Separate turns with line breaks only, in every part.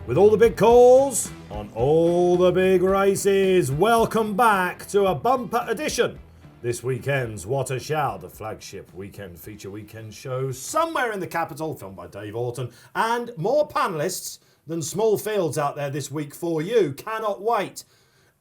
With all the big calls on all the big races, welcome back to a bumper edition. This weekend's What a Shout, the flagship weekend feature weekend show somewhere in the capital, filmed by Dave Orton, and more panellists than small fields out there this week for you. Cannot wait.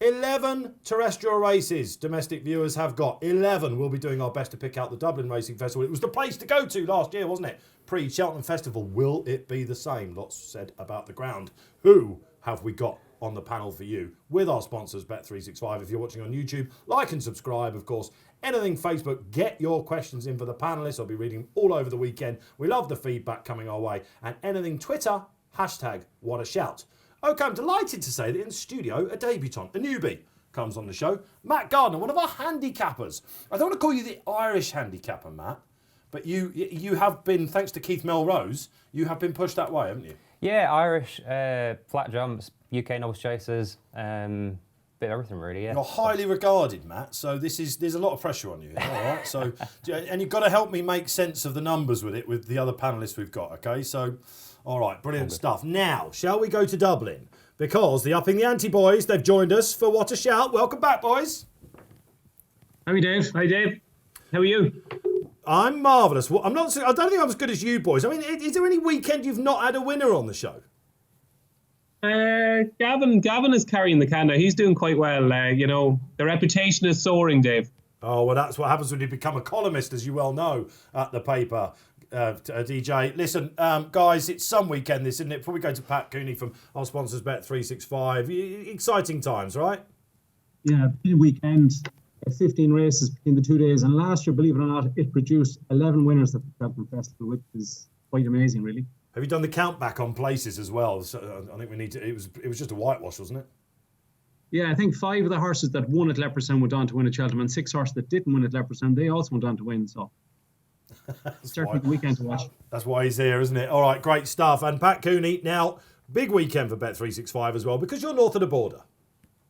11 terrestrial races domestic viewers have got. 11. We'll be doing our best to pick out the Dublin Racing Festival. It was the place to go to last year, wasn't it? Pre-Cheltenham Festival. Will it be the same? Lots said about the ground. Who have we got on the panel for you? With our sponsors, Bet365. If you're watching on YouTube, like and subscribe. Of course, anything Facebook, get your questions in for the panellists. I'll be reading them all over the weekend. We love the feedback coming our way. And anything Twitter, hashtag What a Shout. OK, I'm delighted to say that in the studio, a debutant, a newbie, comes on the show. Matt Gardner, one of our handicappers. I don't want to call you the Irish handicapper, Matt, but you have been, thanks to Keith Melrose, you have been pushed that way, haven't you?
Yeah, Irish, flat jumps, UK novice chasers, bit of everything really, yeah.
You're highly regarded, Matt, so there's a lot of pressure on you, all right? So, and you've got to help me make sense of the numbers with the other panellists we've got, OK? So, all right, brilliant stuff. Now, shall we go to Dublin? Because the Upping the Ante boys, they've joined us for What a Shout. Welcome back, boys.
How are you, Dave? Hi, Dave. How are you?
I'm marvellous. I don't think I'm as good as you boys. I mean, is there any weekend you've not had a winner on the show?
Gavin is carrying the can now. He's doing quite well. The reputation is soaring, Dave.
Oh, well, that's what happens when you become a columnist, as you well know, at the paper. DJ, listen, guys, it's some weekend this, isn't it? Before we go to Pat Cooney from our sponsors Bet365, exciting times, right?
Yeah, big weekend, 15 races between the 2 days, and last year, believe it or not, it produced 11 winners at the Dublin Festival, which is quite amazing, really.
Have you done the count back on places as well? So I think we need to. It was just a whitewash, wasn't it?
Yeah, I think 5 of the horses that won at Leopardstown went on to win at Cheltenham, and 6 horses that didn't win at Leopardstown, they also went on to win, so it's certainly the weekend to watch.
That's why he's here, isn't it? All right, great stuff. And Pat Cooney, now, big weekend for Bet365 as well, because you're north of the border.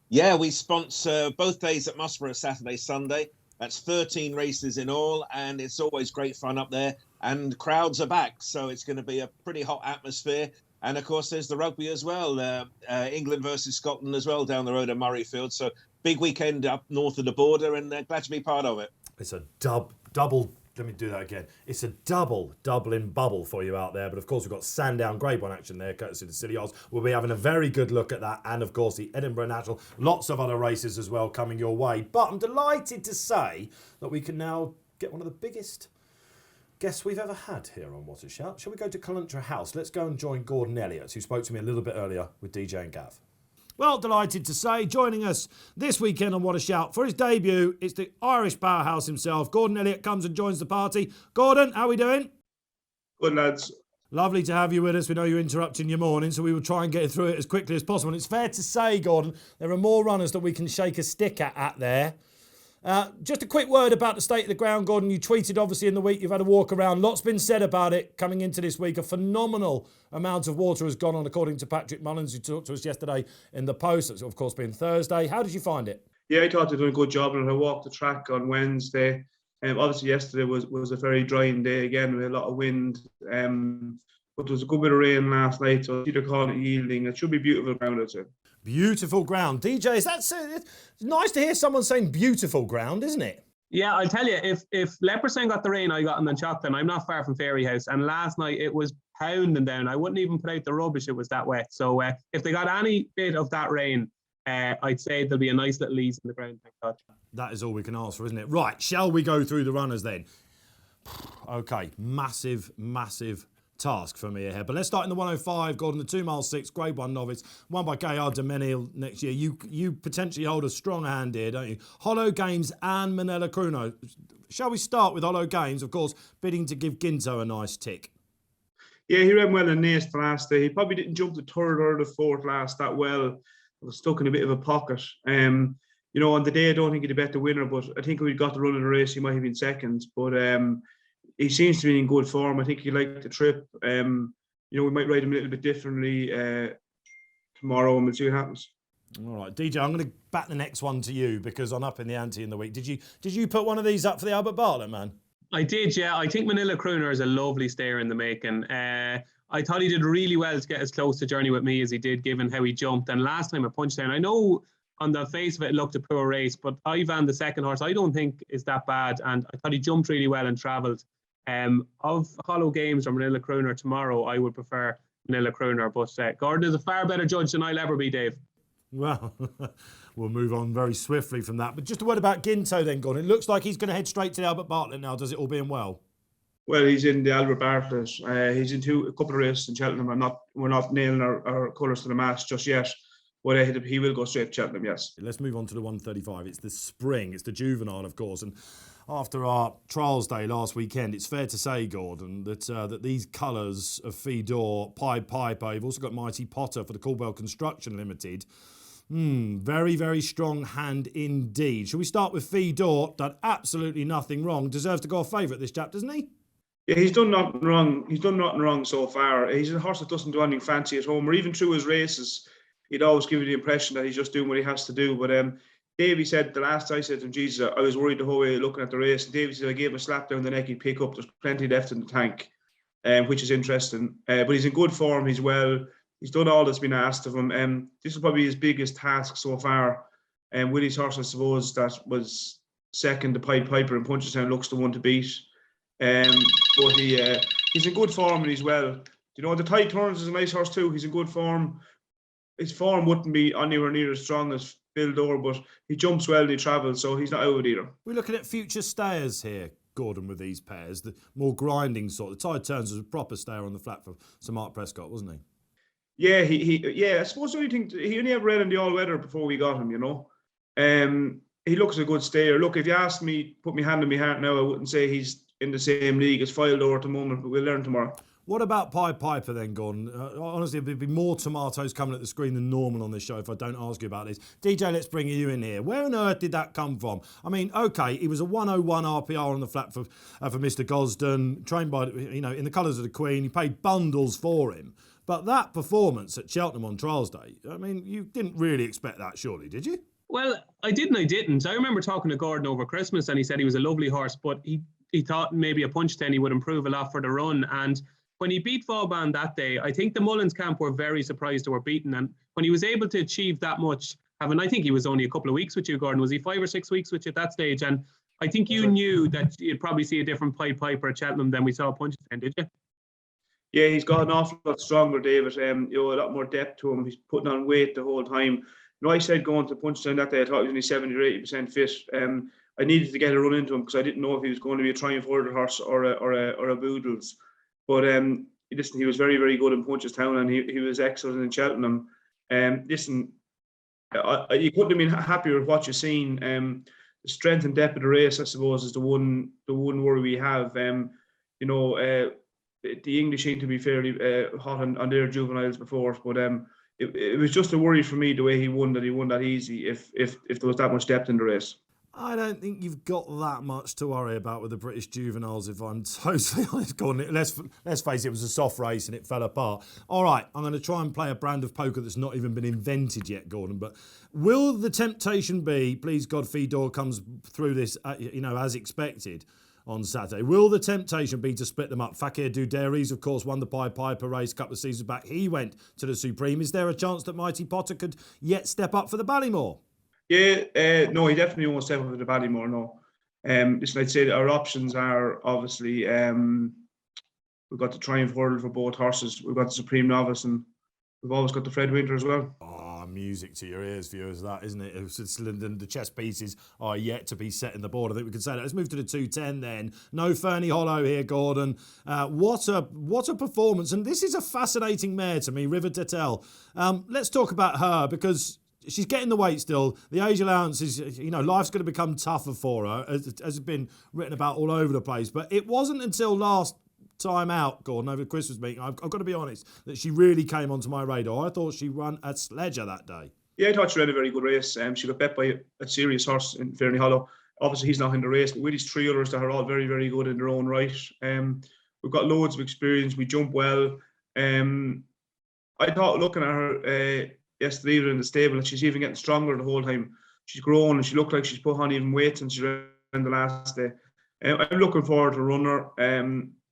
Yeah, we sponsor both days at Musselburgh, Saturday, Sunday. That's 13 races in all, and it's always great fun up there. And crowds are back, so it's going to be a pretty hot atmosphere. And, of course, there's the rugby as well, England versus Scotland as well down the road at Murrayfield. So big weekend up north of the border, and glad to be part of it.
It's a double. Let me do that again. It's a double Dublin bubble for you out there. But, of course, we've got Sandown Grade 1 action there, courtesy of the City Isles. We'll be having a very good look at that. And, of course, the Edinburgh National. Lots of other races as well coming your way. But I'm delighted to say that we can now get one of the biggest guests we've ever had here on What a Shout. Shall we go to Cullentra House? Let's go and join Gordon Elliott, who spoke to me a little bit earlier with DJ and Gav. Well, delighted to say, joining us this weekend on What a Shout for his debut, it's the Irish powerhouse himself. Gordon Elliott comes and joins the party. Gordon, how are we doing?
Good, lads.
Lovely to have you with us. We know you're interrupting your morning, so we will try and get through it as quickly as possible. And it's fair to say, Gordon, there are more runners that we can shake a stick at there. Just a quick word about the state of the ground, Gordon. You tweeted, obviously, in the week. You've had a walk around. Lots been said about it coming into this week. A phenomenal amount of water has gone on, according to Patrick Mullins, who talked to us yesterday in the Post. It's, of course, been Thursday. How did you find it?
Yeah, I thought they did a good job, and I walked the track on Wednesday. Obviously, yesterday was a very drying day again with a lot of wind. But there was a good bit of rain last night, so either calling it yielding. It should be beautiful ground, I'd say.
Beautiful ground. DJ, it's nice to hear someone saying beautiful ground, isn't it?
Yeah, I'll tell you, if Leopardstown got the rain I got in Dublin, I'm not far from Fairy House, and last night it was pounding down. I wouldn't even put out the rubbish, it was that wet. So if they got any bit of that rain, I'd say there'll be a nice little ease in the ground, thank God.
That is all we can ask for, isn't it? Right, shall we go through the runners then? OK, massive task for me ahead. But let's start in the 105, Gordon, the 2 mile 6, Grade 1 novice, won by Gaillard de Menil next year. You potentially hold a strong hand here, don't you? Hollow Games and Manila Cruno. Shall we start with Hollow Games, of course, bidding to give Ginto a nice tick?
Yeah, he ran well in Nace last day. He probably didn't jump the third or the fourth last that well. He was stuck in a bit of a pocket. On the day, I don't think he'd have bet the winner, but I think if he'd got the run of the race, he might have been second. But he seems to be in good form. I think he liked the trip. We might ride him a little bit differently tomorrow, and we'll see what happens.
All right, DJ, I'm going to bat the next one to you because I'm up in the ante in the week. Did you put one of these up for the Albert Bartlett, man?
I did, yeah. I think Manila Crooner is a lovely stayer in the making. I thought he did really well to get as close to Journey with Me as he did, given how he jumped. And last time at Punchestown, I know on the face of it looked a poor race, but Ivan, the second horse, I don't think is that bad. And I thought he jumped really well and travelled. Of Hollow Games or Manila Crooner tomorrow, I would prefer Manila Crooner. But Gordon is a far better judge than I'll ever be, Dave.
Well, we'll move on very swiftly from that. But just a word about Ginto then, Gordon. It looks like he's going to head straight to the Albert Bartlett now. Does it all being well?
Well, he's in the Albert Bartlett. He's in a couple of races in Cheltenham. We're not nailing our colours to the mast just yet. But he will go straight to Cheltenham, yes.
Let's move on to the 135. It's the spring. It's the juvenile, of course. And after our trials day last weekend, it's fair to say, Gordon, that these colours of Fedor, Pied Piper, you've also got Mighty Potter for the Coolbell Construction Limited. Very, very strong hand indeed. Shall we start with Fedor? Done absolutely nothing wrong. Deserves to go off favourite this chap, doesn't he?
Yeah, he's done nothing wrong. He's done nothing wrong so far. He's a horse that doesn't do anything fancy at home, or even through his races. He'd always give you the impression that he's just doing what he has to do. But Davey said, the last I said to him, Jesus, I was worried the whole way looking at the race. And Davey said, I gave him a slap down the neck, he'd pick up. There's plenty left in the tank, which is interesting. But he's in good form. He's well. He's done all that's been asked of him. This is probably his biggest task so far. With his horse, I suppose, that was second to Pied Piper and Punchestown looks the one to beat. But he's in good form and he's well. You know, the Tide Turns is a nice horse too. He's in good form. His form wouldn't be anywhere near as strong as Fedor, but he jumps well and he travels, so he's not out of it either.
We're looking at future stayers here, Gordon, with these pairs. The more grinding sort. The Tide Turns was a proper stayer on the flat for Sir Mark Prescott, wasn't he?
Yeah, I suppose the only thing, he only ever ran in the all-weather before we got him, you know. He looks a good stayer. Look, if you asked me, put my hand on my heart now, I wouldn't say he's in the same league as Fildor at the moment, but we'll learn tomorrow.
What about Pied Piper then, Gordon? Honestly, there'd be more tomatoes coming at the screen than normal on this show if I don't ask you about this. DJ, let's bring you in here. Where on earth did that come from? I mean, OK, he was a 101 RPR on the flat for Mr. Gosden, trained by, in the colours of the Queen. He paid bundles for him. But that performance at Cheltenham on Trials Day, I mean, you didn't really expect that, surely, did you?
Well, I didn't. I remember talking to Gordon over Christmas and he said he was a lovely horse, but he thought maybe a Punchestown he would improve a lot for the run. And when he beat Vauban that day, I think the Mullins camp were very surprised they were beaten. And when he was able to achieve that much, I think he was only a couple of weeks with you, Gordon. Was he 5 or 6 weeks with you at that stage? And I think you knew that you'd probably see a different Pied Piper at Cheltenham than we saw at Punchestown, did you?
Yeah, he's got an awful lot stronger, David. A lot more depth to him. He's putting on weight the whole time. I said going to Punchestown that day, I thought he was only 70 or 80% fit. I needed to get a run into him because I didn't know if he was going to be a Triumph Order horse or a Boodles. But listen, he was very, very good in Punchestown and he was excellent in Cheltenham. You couldn't have been happier with what you've seen. The strength and depth of the race, I suppose, is the one worry we have. The English seem to be fairly hot on their juveniles before, but it was just a worry for me the way he won that easy if there was that much depth in the race.
I don't think you've got that much to worry about with the British juveniles, if I'm totally honest, Gordon. Let's face it was a soft race and it fell apart. All right, I'm going to try and play a brand of poker that's not even been invented yet, Gordon. But will the temptation be, please God, Fedor comes through this, as expected on Saturday. Will the temptation be to split them up? Fakir Duderis, of course, won the Pied Piper race a couple of seasons back. He went to the Supreme. Is there a chance that Mighty Potter could yet step up for the Ballymore?
Yeah, no, he definitely won't step up for the Ballymore, no. Listen, I'd say that our options are obviously, we've got the Triumph Hurdle for both horses. We've got the Supreme Novice and we've always got the Fred Winter as well.
Oh, music to your ears, viewers, that, isn't it? The chess pieces are yet to be set in the board. I think we can say that. Let's move to the 210 then. No Fernie Hollow here, Gordon. What a performance. And this is a fascinating mare to me, River Tetel. Let's talk about her because she's getting the weight still. The age allowance is, life's going to become tougher for her, as has been written about all over the place. But it wasn't until last time out, Gordon, over the Christmas meeting, I've got to be honest, that she really came onto my radar. I thought she ran a sledger that day. Yeah,
I thought she ran a very good race. She got bet by a serious horse in Fernie Hollow. Obviously, he's not in the race, but with these three others that are all very, very good in their own right. We've got loads of experience. We jump well. I thought looking at her yesterday evening in the stable, and she's even getting stronger the whole time. She's grown and she looked like she's put on even weight since she ran the last day. I'm looking forward to run her.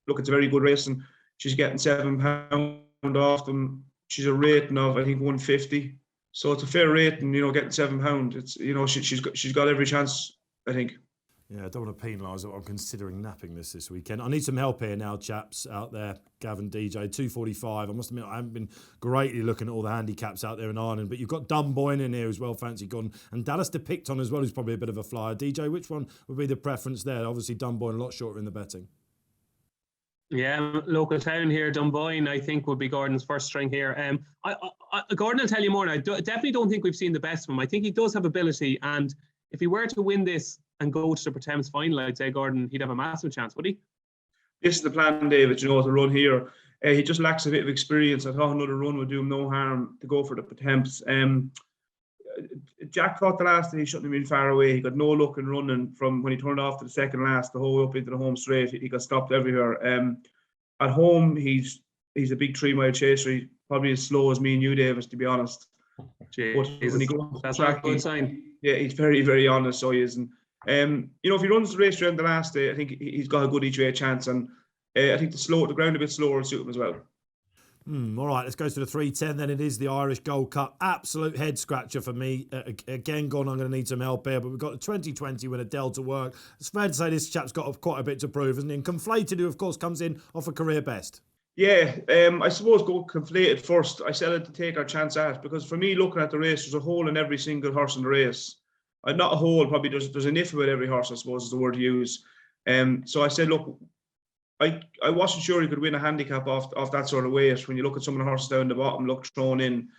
Look, it's a very good race, and she's getting £7 off them. She's a rating of, I think, 150. So it's a fair rating, getting £7. It's, she's got every chance, I think.
Yeah, I don't want to penalise it. I'm considering napping this weekend. I need some help here now, chaps out there. Gavin, DJ, 2:45. I must admit, I haven't been greatly looking at all the handicaps out there in Ireland, but you've got Dunboyne in here as well, fancy Gordon, and Dallas Depicton as well, who's probably a bit of a flyer. DJ, which one would be the preference there? Obviously, Dunboyne a lot shorter in the betting.
Yeah, local town here, Dunboyne, I think would be Gordon's first string here. Gordon will tell you more. I definitely don't think we've seen the best of him. I think he does have ability, and if he were to win this and go to the Thames final, I'd say Gordon, he'd have a massive chance, would he?
This is the plan, David, to run here. He just lacks a bit of experience. I thought another run would do him no harm to go for the Thames. Jack thought the last day he shouldn't have been far away. He got no luck in running from when he turned off to the second last, the whole way up into the home straight. He got stopped everywhere. At home, he's a big 3-mile chaser. He's probably as slow as me and you, Davis, to be honest.
That's not a good sign.
Yeah, he's very, very honest, so he is. And, if he runs the race around the last day, I think he's got a good each way chance. And I think the ground a bit slower will suit him as well.
All right, let's go to the 3:10 then. It is the Irish Gold Cup. Absolute head scratcher for me. Again, Gordon, I'm going to need some help here, but we've got the 2020 winner, Delta Work. It's fair to say this chap's got quite a bit to prove, isn't he? And Conflated, who of course comes in off a career best.
Yeah, I suppose go Conflated first. I said it to take our chance at, because for me, looking at the race, there's a hole in every single horse in the race. Not a hole, probably there's a niff about every horse, I suppose is the word to use. So I said, look, I wasn't sure he could win a handicap off that sort of weight. When you look at some of the horses down the bottom, look thrown in.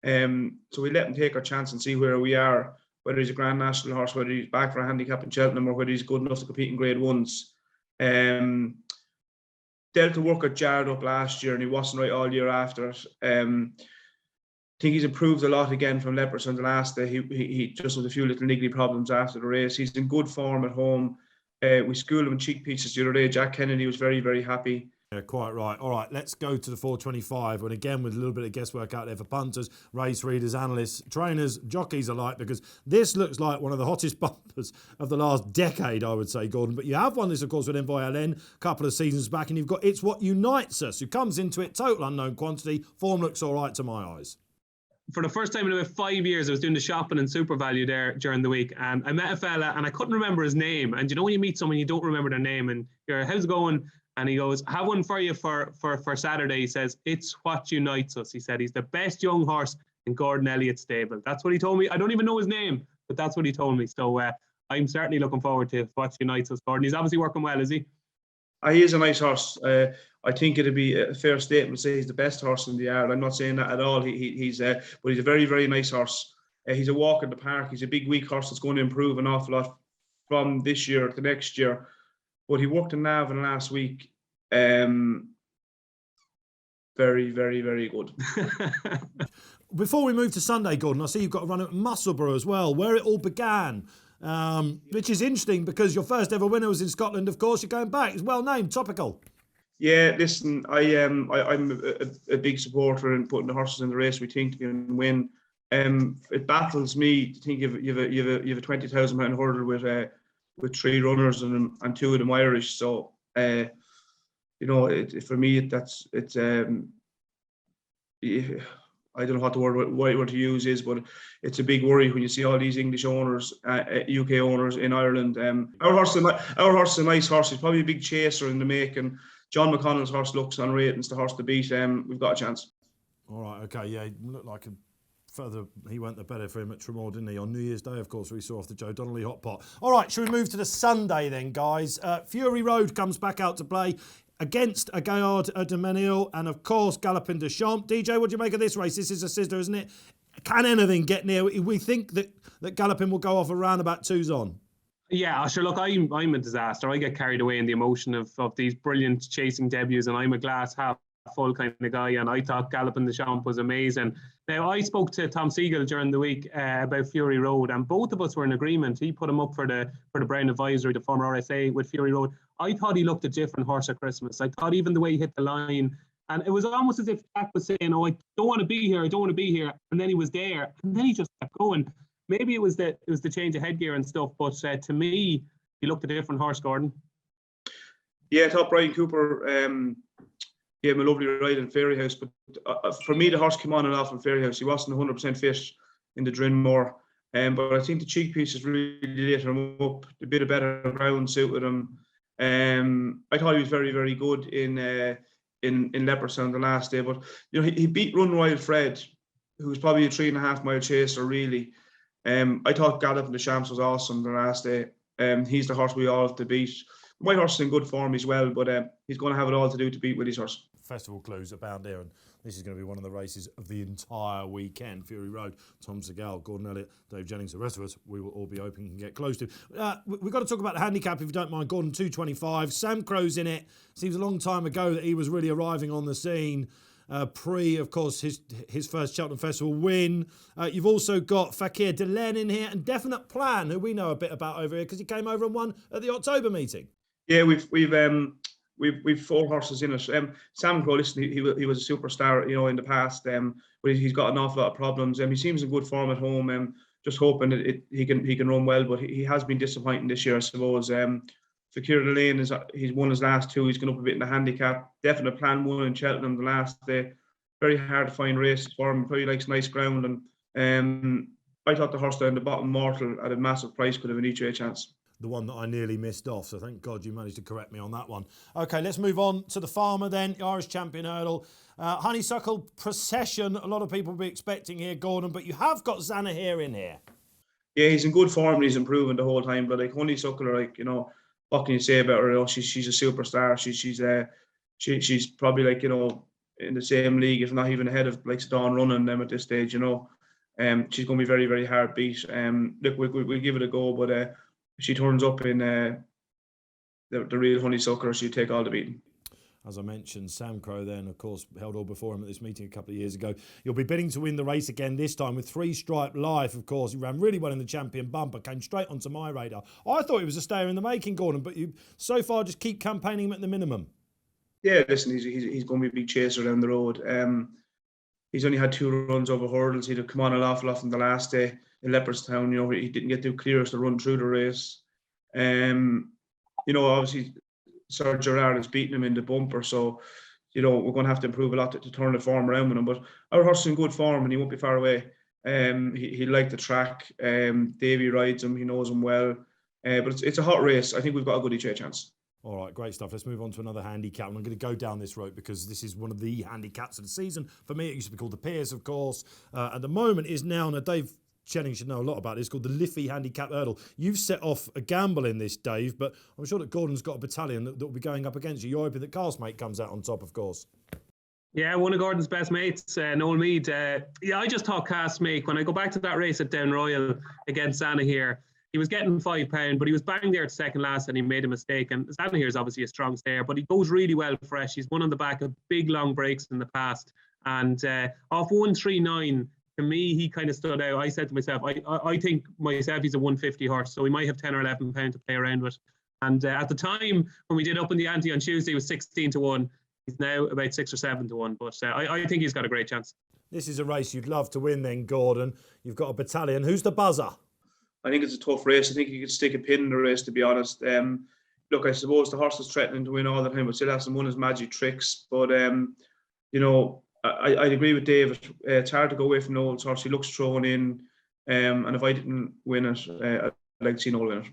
So we let him take our chance and see where we are, whether he's a Grand National horse, whether he's back for a handicap in Cheltenham, or whether he's good enough to compete in Grade 1s. Delta Work got jarred up last year and he wasn't right all year after it. I think he's improved a lot again from Leopardstown the last day. He just had a few little niggly problems after the race. He's in good form at home. We schooled him in cheek pieces the other day. Jack Kennedy was very, very happy.
Yeah, quite right. All right, let's go to the 4:25. And again, with a little bit of guesswork out there for punters, race readers, analysts, trainers, jockeys alike, because this looks like one of the hottest bumpers of the last decade, I would say, Gordon. But you have won this, of course, with Envoy LN a couple of seasons back, and you've got It's What Unites Us, who comes into it, total unknown quantity. Form looks all right to my eyes.
For the first time in about 5 years, I was doing the shopping in Super Value there during the week, and I met a fella, and I couldn't remember his name. And when you meet someone, you don't remember their name, and you're, how's it going? And he goes, have one for you for Saturday. He says, It's What Unites Us. He said he's the best young horse in Gordon Elliott's stable. That's what he told me. I don't even know his name, but that's what he told me. So I'm certainly looking forward to What Unites Us, Gordon. He's obviously working well, is he?
He is a nice horse. I think it'd be a fair statement to say he's the best horse in the yard. I'm not saying that at all. But he's a very, very nice horse. He's a walk in the park. He's a big, weak horse that's going to improve an awful lot from this year to next year. But he worked in Navan last week. Very, very, very good.
Before we move to Sunday, Gordon, I see you've got a run at Musselburgh as well, where it all began. Which is interesting because your first ever winner was in Scotland, of course. You're going back. It's well named, topical.
Yeah, listen, I'm a big supporter in putting the horses in the race we think can win. It baffles me to think you have a £20,000 hurdle with 3 runners and 2 of them Irish. So for me that's I don't know what the word to use is, but it's a big worry when you see all these English owners, UK owners in Ireland. Our horse is a nice horse. He's probably a big chaser in the making. John McConnell's horse looks on ratings the horse to beat. We've got a chance. All
right, okay, yeah, he looked like he went the better for him at Tremor, didn't he? On New Year's Day, of course, we saw off the Joe Donnelly hot pot. All right, should we move to the Sunday then, guys? Fury Road comes back out to play against a Gaillard de Menil and, of course, Galopin de Champs. DJ, what do you make of this race? This is a sizzler, isn't it? Can anything get near? We think that Galopin will go off around about 2's on.
Yeah, sure. Look, I'm a disaster. I get carried away in the emotion of these brilliant chasing debuts, and I'm a glass half full kind of guy, and I thought Galopin de Champs was amazing. Now, I spoke to Tom Siegel during the week about Fury Road, and both of us were in agreement. He put him up for the Brown Advisory, the former RSA, with Fury Road. I thought he looked a different horse at Christmas. I thought even the way he hit the line, and it was almost as if Jack was saying, "Oh, I don't want to be here. I don't want to be here," and then he was there, and then he just kept going. Maybe it was the change of headgear and stuff, but to me, he looked a different horse, Gordon.
Yeah, I thought Brian Cooper. gave him a lovely ride in Fairyhouse. But for me, the horse came on and off in Fairyhouse. He wasn't 100% fit in the Drinmore. But I think the cheek pieces really lit him up. A bit of better ground suited him. I thought he was very, very good in Leopardstown the last day. But he beat Run Royal Fred, who was probably a 3.5 mile chaser, really. I thought Gallop in the Champs was awesome the last day. He's the horse we all have to beat. My horse is in good form as well, but he's going to have it all to do to beat Willie's horse.
Festival clues abound here, and this is going to be one of the races of the entire weekend. Fury Road, Tom Segal, Gordon Elliott, Dave Jennings, the rest of us, we will all be hoping and get close to. We've got to talk about the handicap, if you don't mind. Gordon, 225. Sam Crow's in it. Seems a long time ago that he was really arriving on the scene. Of course, his first Cheltenham Festival win. You've also got Fakir Delen in here, and Definite Plan, who we know a bit about over here because he came over and won at the October meeting.
Yeah, we've 4 horses in it. Sam Crow, listen, he was a superstar, in the past. But he's got an awful lot of problems. He seems in good form at home. Just hoping that he can run well, but he has been disappointing this year, I suppose. Fakir Lane he's won his last 2. He's gone up a bit in the handicap. Definite Plan won in Cheltenham the last day. Very hard to find races for him. Probably likes nice ground, and I thought the horse down the bottom, Mortal, at a massive price, could have an each way chance.
The one that I nearly missed off, so thank God you managed to correct me on that one. Okay, let's move on to the Farmer then, Irish Champion Hurdle. Honeysuckle Procession, a lot of people will be expecting here, Gordon, but you have got Zanahiyr in here.
Yeah, he's in good form and he's improving the whole time, but Honeysuckle, what can you say about her? She's a superstar. She's probably in the same league, if not even ahead of Dawn Running them at this stage, She's going to be very, very hard beat. Look, we'll give it a go, but if she turns up in the real Honeysuckle, she'll take all the beating.
As I mentioned, Sam Crow then, of course, held all before him at this meeting a couple of years ago. You'll be bidding to win the race again this time with 3 Stripe Life, of course. He ran really well in the Champion Bumper, came straight onto my radar. I thought he was a stayer in the making, Gordon, but you so far just keep campaigning him at the minimum. Yeah,
listen, he's going to be a big chaser down the road. He's only had 2 runs over hurdles. He'd have come on an awful lot from the last day in Leopardstown. He didn't get the clearest to run through the race. Obviously, Sir Gerard has beaten him in the bumper, so we're going to have to improve a lot to turn the form around with him. But our horse is in good form and he won't be far away. He liked the track. Davy rides him, he knows him well. But it's a hot race. I think we've got a good each way chance. All right, great stuff. Let's move on to another handicap. And I'm going to go down this road because this is one of the handicaps of the season. For me, it used to be called the Piers, of course. At the moment, is now, Dave Jennings should know a lot about it. It's called the Liffey Handicap Hurdle. You've set off a gamble in this, Dave, but I'm sure that Gordon's got a battalion that will be going up against you. You're hoping that Castmate comes out on top, of course.
Yeah, one of Gordon's best mates, Noel Mead. I just thought Castmate, when I go back to that race at Down Royal against Zanahiyr, he was getting £5, but he was bang there at second last and he made a mistake. And Zanahiyr is obviously a strong stayer, but he goes really well fresh. He's won on the back of big long breaks in the past. And off 139, to me, he kind of stood out. I said to myself, I think myself he's a 150 horse, so we might have 10 or 11 pounds to play around with. And at the time when we did Upping The Ante on Tuesday, it was 16 to 1. He's now about 6 or 7 to 1. But I think he's got a great chance. This is a race you'd love to win then, Gordon. You've got a battalion. Who's the buzzer? I think it's a tough race. I think you could stick a pin in the race, to be honest. Look, I suppose the horse is threatening to win all the time, but still hasn't won his magic tricks. But, I'd agree with David. It's hard to go away from Noel's horse. He looks thrown in. And if I didn't win it, I'd like to see Noel win it.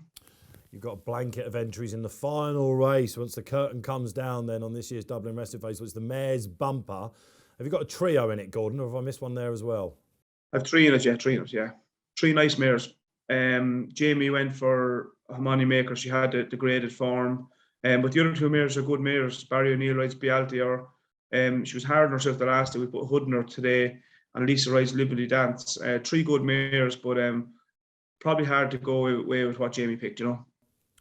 You've got a blanket of entries in the final race once the curtain comes down then on this year's Dublin Racing Festival. It's the Mayor's Bumper. Have you got a trio in it, Gordon, or have I missed one there as well? I have 3 in it, yeah. 3 nice mares. Jamie went for a money maker. She had the graded form. But the other 2 mares are good mares. Barry O'Neill rides Bealtier. She was hard on herself the last day. We put Hood in her today. And Lisa rides Liberty Dance. 3 good mares, but probably hard to go away with what Jamie picked, All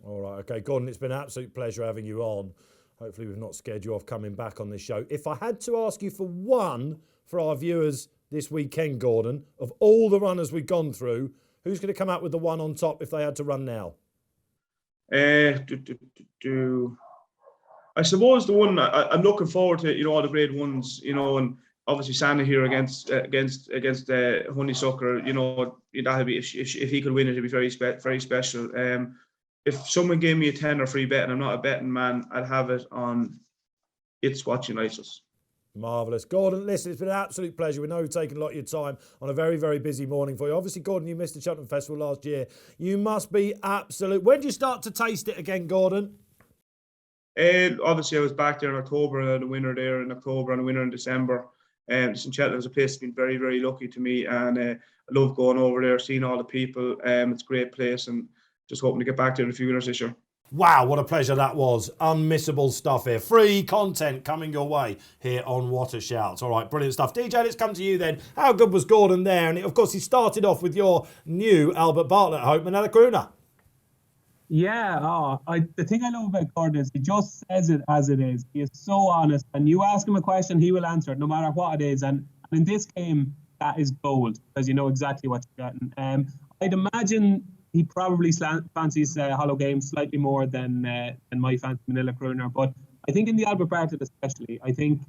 right, okay. Gordon, it's been an absolute pleasure having you on. Hopefully we've not scared you off coming back on this show. If I had to ask you for one for our viewers this weekend, Gordon, of all the runners we've gone through, who's going to come out with the one on top if they had to run now? I suppose the one I'm looking forward to, all the grade ones, and obviously Zanahiyr against Honeysuckle, that'd be if he could win it, it'd be very special. If someone gave me a tenner free bet, and I'm not a betting man, I'd have it on
it's what unites us.
Marvellous. Gordon, listen, it's been an absolute pleasure. We know you've taken a lot of your time on a very, very busy morning for you. Obviously, Gordon, you missed the Cheltenham Festival last year. You must be absolute... When did you start to taste it again, Gordon?
Obviously, I was back there in October, and the winner there in October and the winner in December. St. Cheltenham's a place that's been very, very lucky to me, and I love going over there, seeing all the people. It's a great place, and just hoping to get back there in a few years this year.
Wow, what a pleasure that was. Unmissable stuff here. Free content coming your way here on What a Shout. All right, brilliant stuff. DJ, let's come to you then. How good was Gordon there? And of course, he started off with your new Albert Bartlett Hope, Manila Crooner.
Yeah, the thing I love about Gordon is he just says it as it is. He is so honest, and you ask him a question, he will answer it no matter what it is. And in this game, that is gold, because you know exactly what you're getting. I'd imagine he probably fancies Hollow Games slightly more than my fancy Manila Crooner. But I think in the Albert Bartlett especially, I think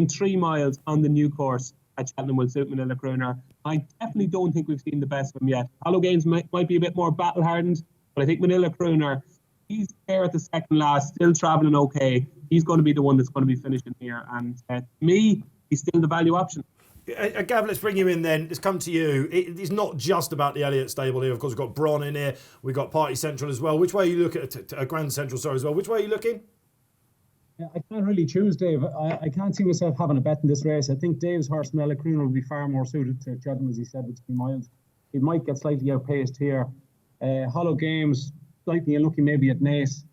3 miles on the new course at Cheltenham will suit Manila Crooner. I definitely don't think we've seen the best of him yet. Hollow Games might be a bit more battle hardened, but I think Manila Crooner, he's there at the second last, still travelling okay. He's going to be the one that's going to be finishing here. And to me, he's still the value option.
Gav, let's bring you in then. Let's come to you. It's not just about the Elliott stable here. Of course, we've got Bron in here. We've got Party Central as well. Which way are you looking at Grand Central, sorry, as well? Which way are you looking?
I can't really choose, Dave. I can't see myself having a bet in this race. I think Dave's horse, Manila Crooner, will be far more suited to Cheltenham, as he said, with 3 miles. He might get slightly outpaced here. Hollow Games, slightly unlucky maybe at Naas.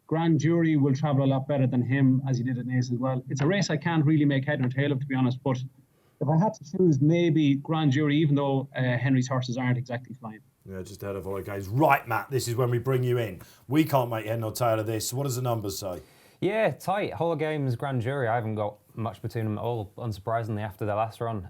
Grand Jury will travel a lot better than him, as he did at Naas as well. It's a race I can't really make head or tail of, to be honest, but if I had to choose, maybe Grand Jury, even though Henry's horses aren't exactly flying.
Yeah, just ahead of Hollow Games. Right, Matt, this is when we bring you in. We can't make head nor tail of this. What does the numbers say?
Yeah, tight. Hollow Games, Grand Jury, I haven't got much between them at all, unsurprisingly, after their last run.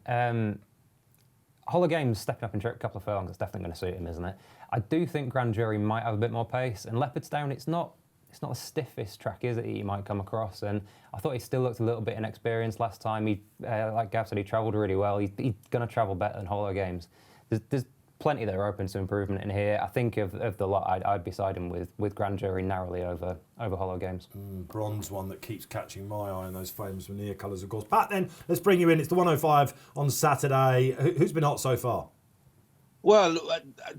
Hollow Games stepping up in a couple of furlongs, it's definitely going to suit him, isn't it? I do think Grand Jury might have a bit more pace, and Leopardstown, it's not the stiffest track, is it, he might come across, and I thought he still looked a little bit inexperienced last time. He, like Gav said, he travelled really well. He's going to travel better than Hollow Games. There's plenty that are open to improvement in here. I think of the lot, I'd be siding with Grand Jury narrowly over Hollow Games.
Bronze one that keeps catching my eye in those famous veneer colours, of course. Pat, then, let's bring you in. It's the 105 on Saturday. Who's been hot so far?
Well,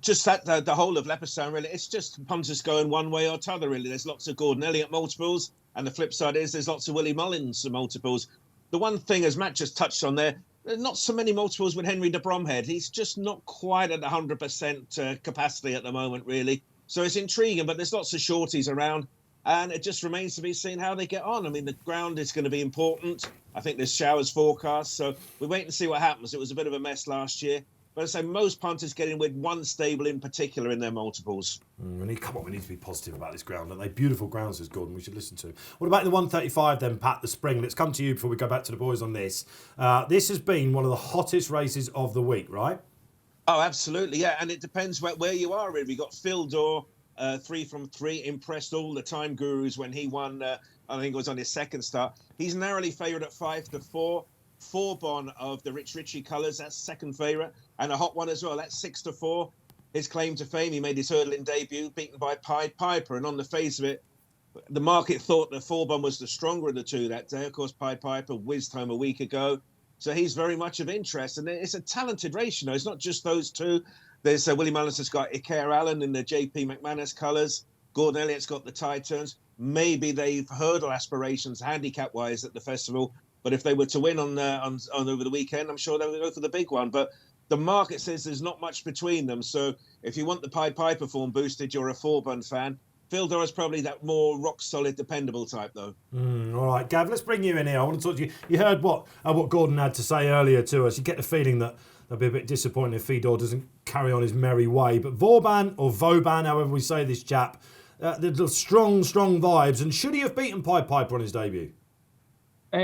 just the whole of Leopardstown, really. It's just punters going one way or t'other, really. There's lots of Gordon Elliott multiples, and the flip side is there's lots of Willie Mullins multiples. The one thing, as Matt just touched on there, not so many multiples with Henry de Bromhead. He's just not quite at 100% capacity at the moment, really. So it's intriguing, but there's lots of shorties around, and it just remains to be seen how they get on. I mean, the ground is going to be important. I think there's showers forecast, so we wait and see what happens. It was a bit of a mess last year. But I say most punters get in with one stable in particular in their multiples.
We need to be positive about this ground, aren't they? Beautiful grounds, says Gordon. We should listen to. What about the 135 then, Pat, the spring? Let's come to you before we go back to the boys on this. This has been one of the hottest races of the week, right?
Oh, absolutely, yeah. And it depends where you are, really. We got Phil Dorr, 3 from 3, impressed all the time gurus when he won, I think it was on his second start. He's narrowly favoured at 5-4. 4-bon of the Rich Ritchie colours, that's second favourite, and a hot one as well, that's 6-4. His claim to fame, he made his hurdling debut, beaten by Pied Piper, and on the face of it, the market thought that 4-bon was the stronger of the two that day. Of course, Pied Piper whizzed home a week ago, so he's very much of interest, and it's a talented race, you know. It's not just those two. There's Willie Mullins has got Icare Allen in the JP McManus colours. Gordon Elliott's got the tide turns. Maybe they've hurdle aspirations handicap-wise at the festival. But if they were to win on over the weekend, I'm sure they would go for the big one. But the market says there's not much between them. So if you want the Pied Piper form boosted, you're a 4-bun fan. Phil Dorr is probably that more rock-solid, dependable type, though.
All right, Gav, let's bring you in here. I want to talk to you. You heard what Gordon had to say earlier to us. You get the feeling that they'll be a bit disappointed if Fedor doesn't carry on his merry way. But Vauban, or Vauban, however we say this chap, the strong vibes. And should he have beaten Pied Piper on his debut?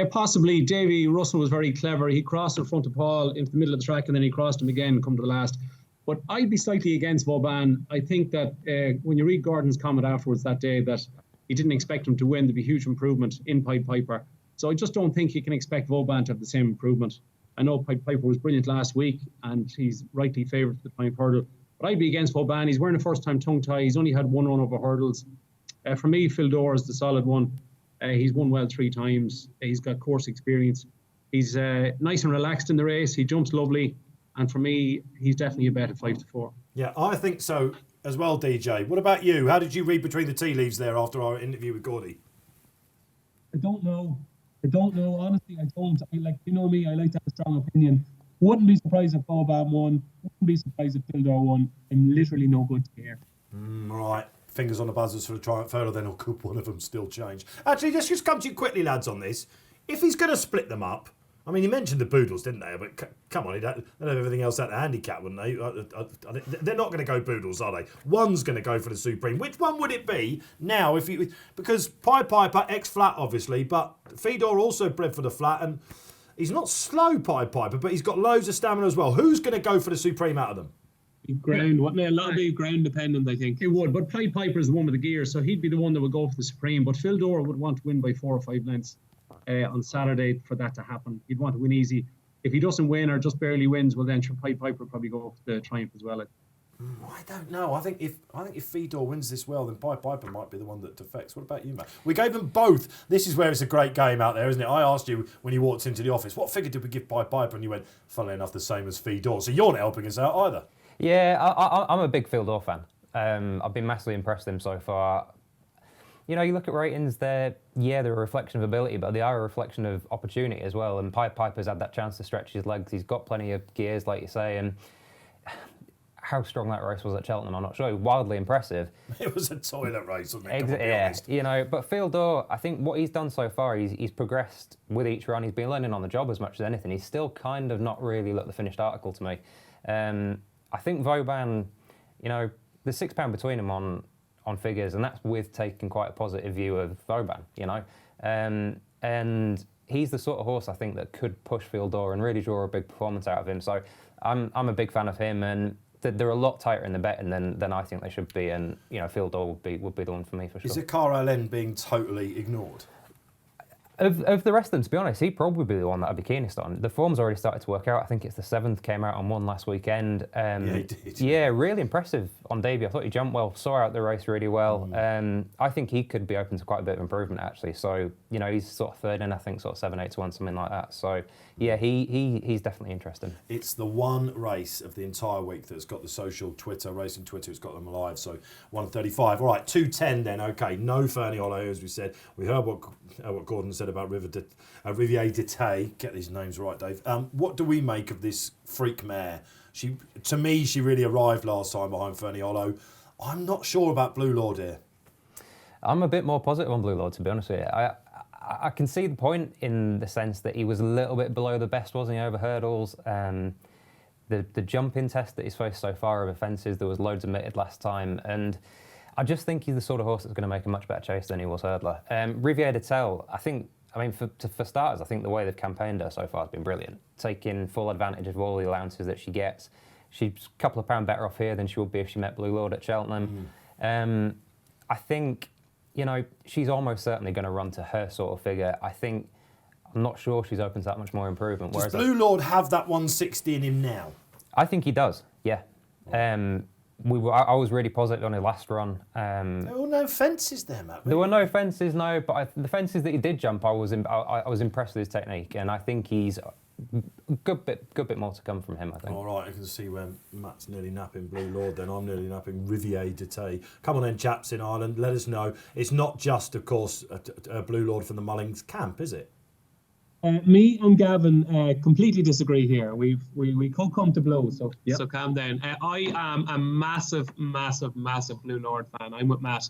Possibly. Davy Russell was very clever. He crossed in front of Paul into the middle of the track, and then he crossed him again, come to the last. But I'd be slightly against Vauban. I think that when you read Gordon's comment afterwards that day, that he didn't expect him to win, there'd be huge improvement in Pied Piper. So I just don't think you can expect Vauban to have the same improvement. I know Pied Piper was brilliant last week, and he's rightly favoured for the time hurdle. But I'd be against Vauban. He's wearing a first-time tongue tie. He's only had one run over hurdles. For me, Phil Dorr is the solid one. He's won well 3 times. He's got course experience. He's nice and relaxed in the race. He jumps lovely. And for me, he's definitely a bet at 5-4.
Yeah, I think so as well, DJ. What about you? How did you read between the tea leaves there after our interview with Gordy?
I don't know. Honestly, I don't. You know me, I like to have a strong opinion. Wouldn't be surprised if Boban won. Wouldn't be surprised if Fildor won. I'm literally no good to hear.
Right. Fingers on the buzzers for the Triumph Hurdle, then, or could one of them still change? Actually, let's just come to you quickly, lads, on this. If he's going to split them up, I mean, you mentioned the Boodles, didn't they? But come on, they'd have everything else at the handicap, wouldn't they? They're not going to go Boodles, are they? One's going to go for the Supreme. Which one would it be now? Because Pied Piper, ex-flat, obviously, but Fedor also bred for the flat, and he's not slow, Pied Piper, but he's got loads of stamina as well. Who's going to go for the Supreme out of them?
Ground, wouldn't it? A lot of be ground dependent, I think.
It would, but Pied Piper is the one with the gear, so he'd be the one that would go for the Supreme. But Fildor would want to win by 4 or 5 lengths on Saturday for that to happen. He'd want to win easy. If he doesn't win or just barely wins, well then Pied Piper would probably go for the Triumph as well.
I don't know. I think if Fedor wins this well, then Pied Piper might be the one that defects. What about you, Matt? We gave them both. This is where it's a great game out there, isn't it? I asked you when you walked into the office, what figure did we give Pied Piper? And you went, funnily enough, the same as Fedor. So you're not helping us out either.
Yeah, I'm a big Fildor fan. I've been massively impressed with him so far. You know, you look at ratings, they're a reflection of ability, but they are a reflection of opportunity as well. And Pied Piper's had that chance to stretch his legs. He's got plenty of gears, like you say. And how strong that race was at Cheltenham, I'm not sure. Wildly impressive.
It was a toilet race, wasn't it?
Yeah, you know, but Fildor, I think what he's done so far, he's progressed with each run. He's been learning on the job as much as anything. He's still kind of not really looked the finished article to me. I think Vauban, you know, there's £6 between them on figures, and that's with taking quite a positive view of Vauban, you know. And he's the sort of horse I think that could push Fildor and really draw a big performance out of him. So I'm a big fan of him, and they're a lot tighter in the betting than I think they should be. And you know, Fildor would be the one for me for sure.
Is Zakar Allen being totally ignored?
Of the rest of them, to be honest, he'd probably be the one that I'd be keenest on. The form's already started to work out. I think it's the 7th, came out on 1 last weekend.
Yeah, he did.
Yeah, really impressive on debut. I thought he jumped well, saw out the race really well. I think he could be open to quite a bit of improvement, actually. So, you know, he's sort of third in, I think, sort of 7-8 to 1, something like that. So, yeah, he's definitely interesting.
It's the one race of the entire week that's got the social Twitter, racing Twitter, it's got them alive. So 1:35. All right, 2:10 then. Okay, no Fernie Hollow, as we said. We heard what Gordon said about Riviere de Tay. Get these names right, Dave. What do we make of this freak mare? To me, she really arrived last time behind Fernie Hollow. I'm not sure about Blue Lord here. I'm
a bit more positive on Blue Lord, to be honest with you. I can see the point in the sense that he was a little bit below the best, wasn't he, over hurdles. The jump-in test that he's faced so far over fences, there was loads omitted last time, and I just think he's the sort of horse that's going to make a much better chase than he was hurdler. Riviere de Tel, for starters, I think the way they've campaigned her so far has been brilliant, taking full advantage of all the allowances that she gets. She's a couple of pound better off here than she would be if she met Blue Lord at Cheltenham. I think, you know, she's almost certainly going to run to her sort of figure. I'm not sure she's open to that much more improvement.
Does Blue Lord have that 160 in him now?
I think he does, yeah. I was really positive on his last run.
There were no fences there, Matt.
There were no fences, no, but the fences that he did jump, I was impressed with his technique, and I think he's a good bit more to come from him, I think.
All right, I can see where Matt's nearly napping Blue Lord, then I'm nearly napping Riviere de Tay. Come on then, chaps in Ireland, let us know. It's not just, of course, a Blue Lord from the Mullings camp, is it?
Me and Gavin completely disagree here. We could come to blows. So
yep. So calm down. I am a massive Blue Lord fan. I'm with Matt.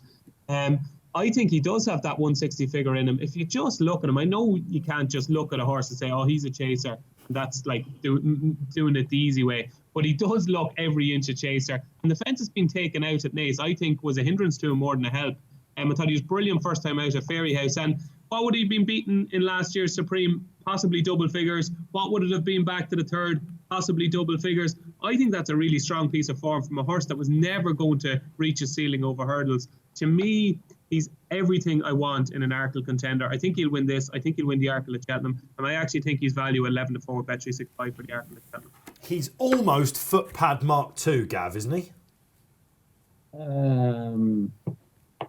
I think he does have that 160 figure in him. If you just look at him, I know you can't just look at a horse and say, oh, he's a chaser. That's like doing it the easy way. But he does look every inch a chaser. And the fence has been taken out at Naas, I think, was a hindrance to him more than a help. I thought he was brilliant first time out at Fairyhouse. And what would he have been beaten in last year's Supreme? Possibly double figures. What would it have been back to the third? Possibly double figures. I think that's a really strong piece of form from a horse that was never going to reach a ceiling over hurdles. To me, he's everything I want in an Arkle contender. I think he'll win this. I think he'll win the Arkle at Cheltenham. And I actually think he's value 11 to 4 bet 365 for the Arkle at Cheltenham.
He's almost footpad Mark II, Gav, isn't he?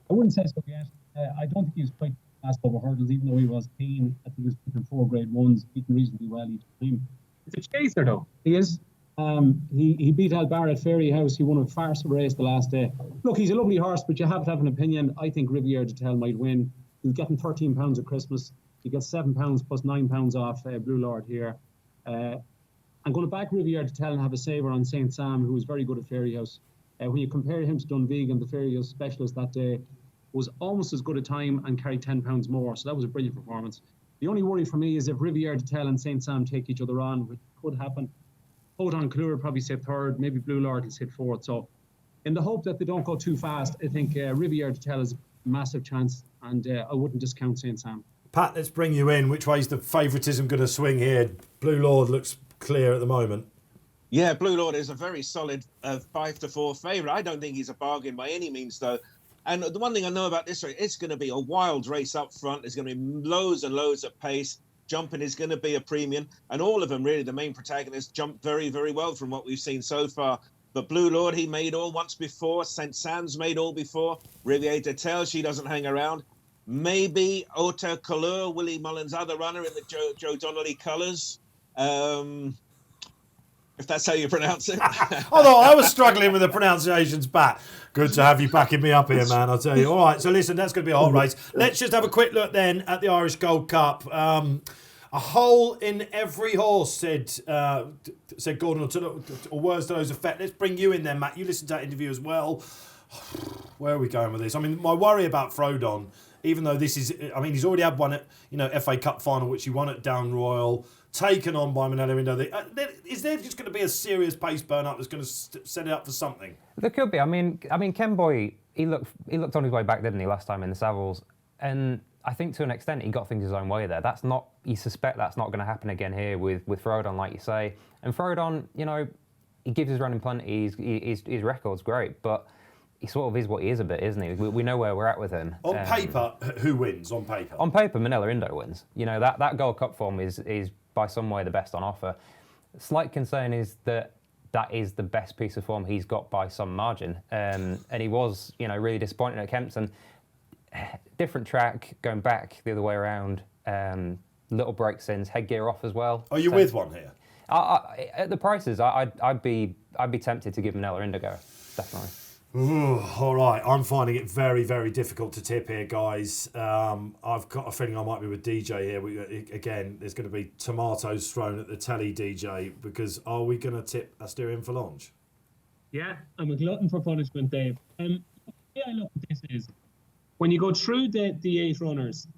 I wouldn't say so yet. I don't think he's quite last over hurdles, even though he was keen. I think he was picking 4 grade ones, beating reasonably well each time.
It's a chaser, though.
He is. He beat Albar at Fairy House. He won a farce race the last day. Look, he's a lovely horse, but you have to have an opinion. I think Riviere de Tel might win. He's getting £13 at Christmas. He gets £7 plus £9 off Blue Lord here. I'm going to back Riviere de Tel and have a saver on St. Sam, who was very good at Fairy House. When you compare him to Dunvegan, the Fairy House specialist that day was almost as good a time and carried £10 more. So that was a brilliant performance. The only worry for me is if Riviere de Tel and St. Sam take each other on, which could happen. Hodan Klur will probably sit third, maybe Blue Lord will sit fourth. So in the hope that they don't go too fast, I think Riviere de Tel has a massive chance, and I wouldn't discount St. Sam.
Pat, let's bring you in. Which way's the favouritism going to swing here? Blue Lord looks clear at the moment.
Yeah, Blue Lord is a very solid 5-4 favourite. I don't think he's a bargain by any means, though. And the one thing I know about this race, it's going to be a wild race up front. There's going to be loads and loads of pace. Jumping is going to be a premium. And all of them, really, the main protagonists, jump very, very well from what we've seen so far. But Blue Lord, he made all once before. St. Sam's made all before. Riviere de Tel, she doesn't hang around. Maybe Haute Couleur, Willie Mullins' other runner in the Joe Donnelly colours. If that's how you pronounce it.
Although I was struggling with the pronunciations, Pat. Good to have you backing me up here, man, I'll tell you. All right, so listen, that's going to be a hot race. Let's just have a quick look then at the Irish Gold Cup. A hole in every horse, said Gordon, or words to those effect. Let's bring you in there, Matt. You listened to that interview as well. Where are we going with this? I mean, my worry about Frodon, even though this is, I mean, he's already had one at, FA Cup final, which he won at Down Royal, taken on by Manella Indo. Is there just going to be a serious pace burn-up that's going to set it up for something?
There could be. I mean, Ken Boy, he looked on his way back, didn't he, last time in the Savills? And I think to an extent he got things his own way there. You suspect that's not going to happen again here with Frodon, like you say. And Frodon, he gives his running plenty. His record's great, but he sort of is what he is a bit, isn't he? We know where we're at with him.
On paper, who wins on paper?
On paper, Manila Indo wins. That Gold Cup form is by some way the best on offer. Slight concern is that is the best piece of form he's got by some margin. And he was, really disappointed at Kempston. Different track, going back the other way around. Little break since, headgear off as well.
Are you with one here?
At the prices, I'd be tempted to give Manila Indigo, definitely.
Ooh, all right, I'm finding it very, very difficult to tip here, guys. I've got a feeling I might be with DJ here. Again, there's going to be tomatoes thrown at the telly, DJ, because are we going to tip Asterion Falange?
Yeah, I'm a glutton for punishment, Dave. The way I look at this is, when you go through the 8 runners,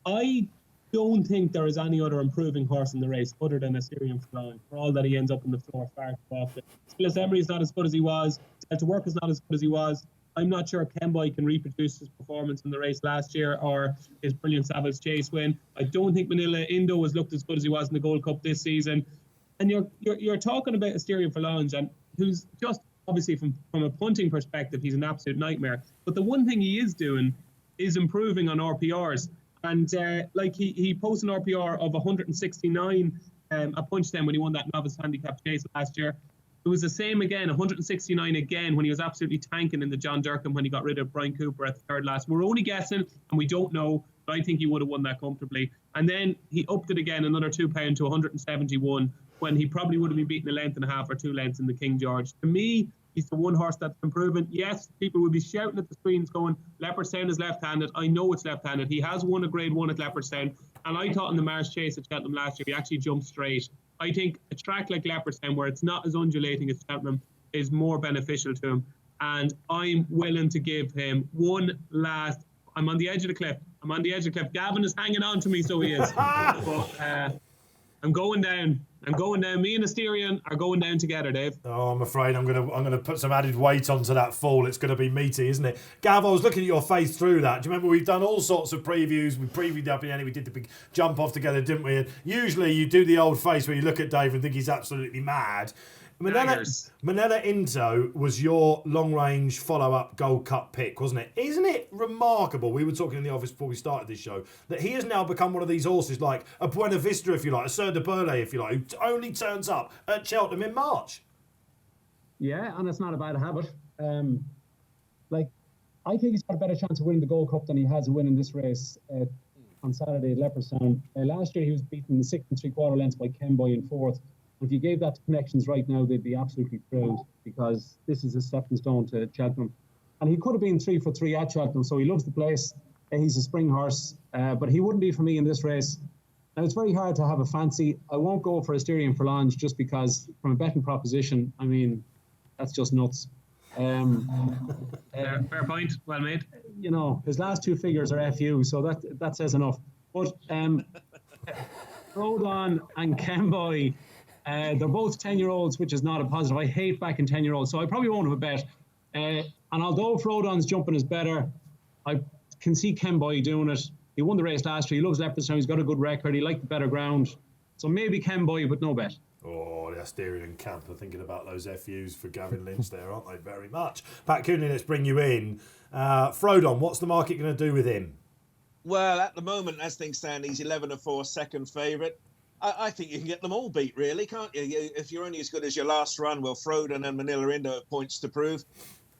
I don't think there is any other improving horse in the race other than Asterion Falange, for all that he ends up on the floor far too often. Phyllis Emery's not as good as he was. Delta Work is not as good as he was. I'm not sure Ken Boy can reproduce his performance in the race last year or his brilliant Savage Chase win. I don't think Manila Indo has looked as good as he was in the Gold Cup this season. And you're talking about Asterion Falange, and who's just obviously from a punting perspective, he's an absolute nightmare. But the one thing he is doing is improving on RPRs. And he posted an RPR of 169 at Punchtown when he won that novice handicap chase last year. It was the same again, 169 again when he was absolutely tanking in the John Durkin when he got rid of Brian Cooper at the third last. We're only guessing and we don't know, but I think he would have won that comfortably. And then he upped it again, another £2 to 171 when he probably would have been beaten a length and a half or 2 lengths in the King George. To me, he's the one horse that's improving. Yes, people will be shouting at the screens going, Leopardstown is left-handed. I know it's left-handed. He has won a grade 1 at Leopardstown. And I thought in the Mars Chase at Cheltenham last year, he actually jumped straight. I think a track like Leopardstown, where it's not as undulating as Cheltenham, is more beneficial to him. And I'm willing to give him one last... I'm on the edge of the cliff. Gavin is hanging on to me, so he is. But I'm going down. Me and Asterion are going down together, Dave.
Oh, I'm afraid I'm gonna put some added weight onto that fall. It's going to be meaty, isn't it? Gav, I was looking at your face through that. Do you remember we've done all sorts of previews? We previewed Upping The Ante. We did the big jump off together, didn't we? And usually you do the old face where you look at Dave and think he's absolutely mad. Manila Into was your long-range follow-up Gold Cup pick, wasn't it? Isn't it remarkable? We were talking in the office before we started this show that he has now become one of these horses like a Buena Vista, if you like, a Sir de Burley, if you like, who only turns up at Cheltenham in March.
Yeah, and it's not a bad habit. I think he's got a better chance of winning the Gold Cup than he has of winning this race. on Saturday at Leopardstown. Last year he was beaten the 6 3/4 lengths by Kenboy in fourth. If you gave that to Connections right now, they'd be absolutely thrilled, because this is a stepping stone to Cheltenham. And he could have been 3 for 3 at Cheltenham, so he loves the place. He's a spring horse, but he wouldn't be for me in this race. Now, it's very hard to have a fancy. I won't go for Asterion Forlange just because, from a betting proposition, I mean, that's just nuts.
Fair point, well made.
You know, his last two figures are FU, so that says enough. But Rodon and Kenboy, they're both 10-year-olds, which is not a positive. I hate backing 10-year-olds, so I probably won't have a bet. And although Rodon's jumping is better, I can see Kenboy doing it. He won the race last year. He loves Leopardstown. He's got a good record. He liked the better ground. So maybe Kenboy, but no bet.
Oh, the Asterion camp are thinking about those FUs for Gavin Lynch there, aren't they? Very much. Pat Cooney, let's bring you in. Frodon, what's the market going to do with him?
Well, at the moment, as things stand, he's 11-4, second favourite. I think you can get them all beat, really, can't you? If you're only as good as your last run, well, Frodon and Manila Indo have points to prove.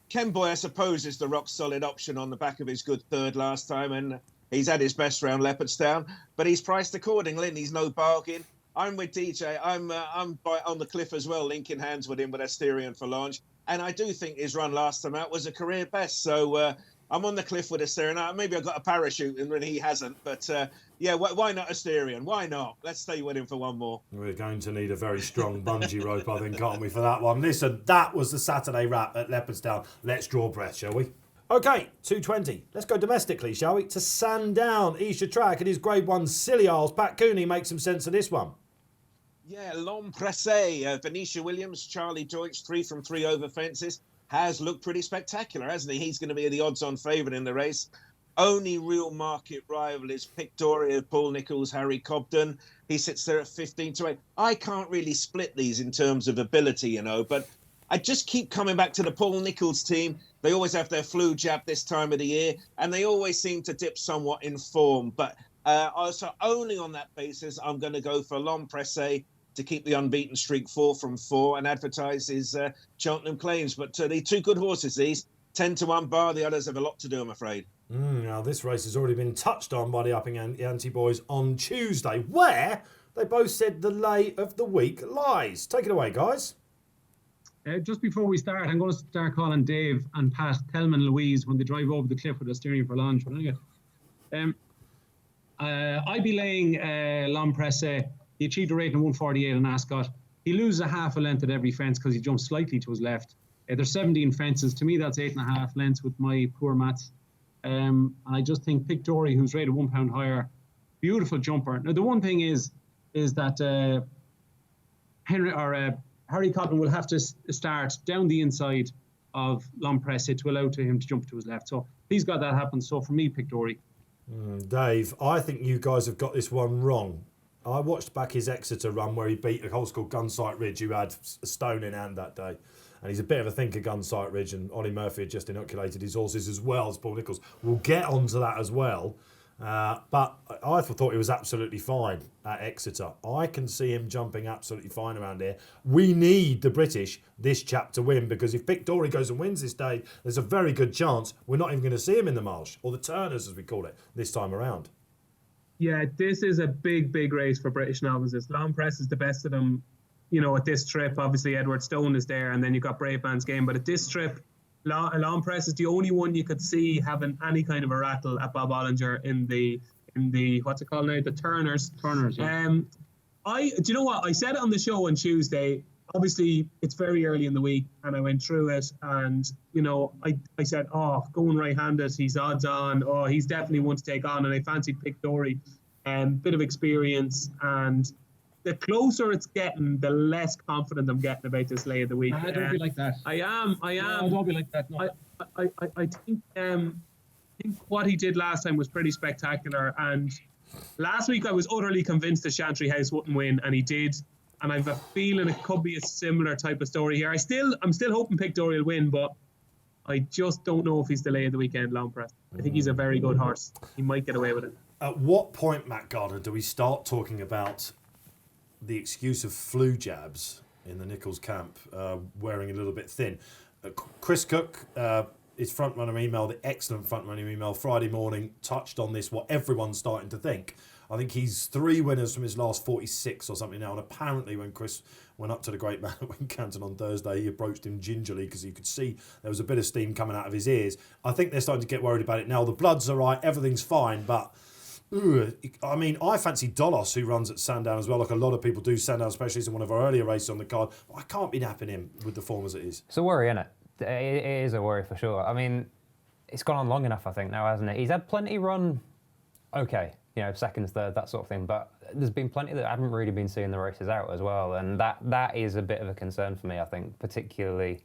Kenboy, I suppose, is the rock-solid option on the back of his good third last time, and he's had his best round Leopardstown, but he's priced accordingly, and he's no bargain. I'm with DJ. I'm on the cliff as well, linking hands with him with Asterion Forlange, and I do think his run last time out was a career best. So I'm on the cliff with Asterion. Maybe I've got a parachute and he hasn't, but yeah, why not Asterion? Why not? Let's stay with him for one more.
We're going to need a very strong bungee rope, I think, aren't we, for that one? Listen, that was the Saturday wrap at Leopardstown. Let's draw breath, shall we? OK, 2:20. Let's go domestically, shall we? To Sandown, Esher Track at his Grade 1 Silly Isles. Pat Cooney makes some sense of this one.
Yeah, L'Homme Pressé, Venetia Williams, Charlie Deutsch, 3 from 3 over fences, has looked pretty spectacular, hasn't he? He's going to be the odds-on favourite in the race. Only real market rival is Pictoria, Paul Nicholls, Harry Cobden. He sits there at 15-8. I can't really split these in terms of ability, you know, but I just keep coming back to the Paul Nicholls team. They always have their flu jab this time of the year, and they always seem to dip somewhat in form. But also only on that basis, I'm going to go for L'Homme Pressé to keep the unbeaten streak 4 from 4 and advertise his Cheltenham claims. But they're two good horses, these. 10-1 bar. The others have a lot to do, I'm afraid.
Now, this race has already been touched on by the Upping The Ante boys on Tuesday, where they both said the lay of the week lies. Take it away, guys.
Just before we start, I'm going to start calling Dave and Pat Thelma and Louise when they drive over the cliff with Asterion Forlange. But anyway, I'd be laying L'Homme Pressé. He achieved a rating of 148 on Ascot. He loses a half a length at every fence because he jumps slightly to his left. There's 17 fences. To me, that's 8.5 lengths with my poor maths. And I just think Pictory, who's rated £1 higher, beautiful jumper. Now, the one thing is that Harry Cotton will have to start down the inside of L'Homme Pressé to allow him to jump to his left. So he's got that happen. So for me, Pictory.
Dave, I think you guys have got this one wrong. I watched back his Exeter run where he beat a horse called Gunsight Ridge, who had a stone in hand that day. And he's a bit of a thinker, Gunsight Ridge, and Ollie Murphy had just inoculated his horses as well as Paul Nicholls. We'll get onto that as well. But I thought he was absolutely fine at Exeter. I can see him jumping absolutely fine around here. We need the British this chap to win, because if Pictory goes and wins this day, there's a very good chance we're not even going to see him in the Marsh, or the Turners as we call it, this time around.
Yeah, this is a big, big race for British novices. L'Homme Press is the best of them, you know, at this trip. Obviously, Edward Stone is there, and then you've got Brave Man's Game. But at this trip, L'Homme Press is the only one you could see having any kind of a rattle at Bob Ollinger in the what's it called now? The Turners.
Yeah.
Do you know what? I said it on the show on Tuesday. Obviously, it's very early in the week, and I went through it, and, you know, I said, going right-handed, he's odds on, he's definitely one to take on, and I fancied Pictory, bit of experience, and the closer it's getting, the less confident I'm getting about this lay of the week.
Don't be like that.
I am.
No, don't be like that. No.
I think what he did last time was pretty spectacular, and last week I was utterly convinced the Chantry House wouldn't win, and he did. And I have a feeling it could be a similar type of story here. I'm still hoping Pictory will win, but I just don't know if he's the lay of the weekend, L'Homme Press. I think he's a very good horse. He might get away with it.
At what point, Matt Gardner, do we start talking about the excuse of flu jabs in the Nicholls camp wearing a little bit thin? Chris Cook his front runner email, the excellent front runner email Friday morning, touched on this, what everyone's starting to think. I think he's 3 winners from his last 46 or something now. And apparently when Chris went up to the great man at Wincanton on Thursday, he approached him gingerly because he could see there was a bit of steam coming out of his ears. I think they're starting to get worried about it now. The bloods are right, everything's fine, but I mean, I fancy Dolos, who runs at Sandown as well, like a lot of people do. Sandown Specialist in one of our earlier races on the card. I can't be napping him with the form as it is.
It's a worry, isn't it? It is a worry for sure. I mean, it's gone on long enough, I think, now, hasn't it? He's had plenty run, okay, you know, seconds, third, that sort of thing, but there's been plenty that haven't really been seeing the races out as well, and that is a bit of a concern for me, I think, particularly,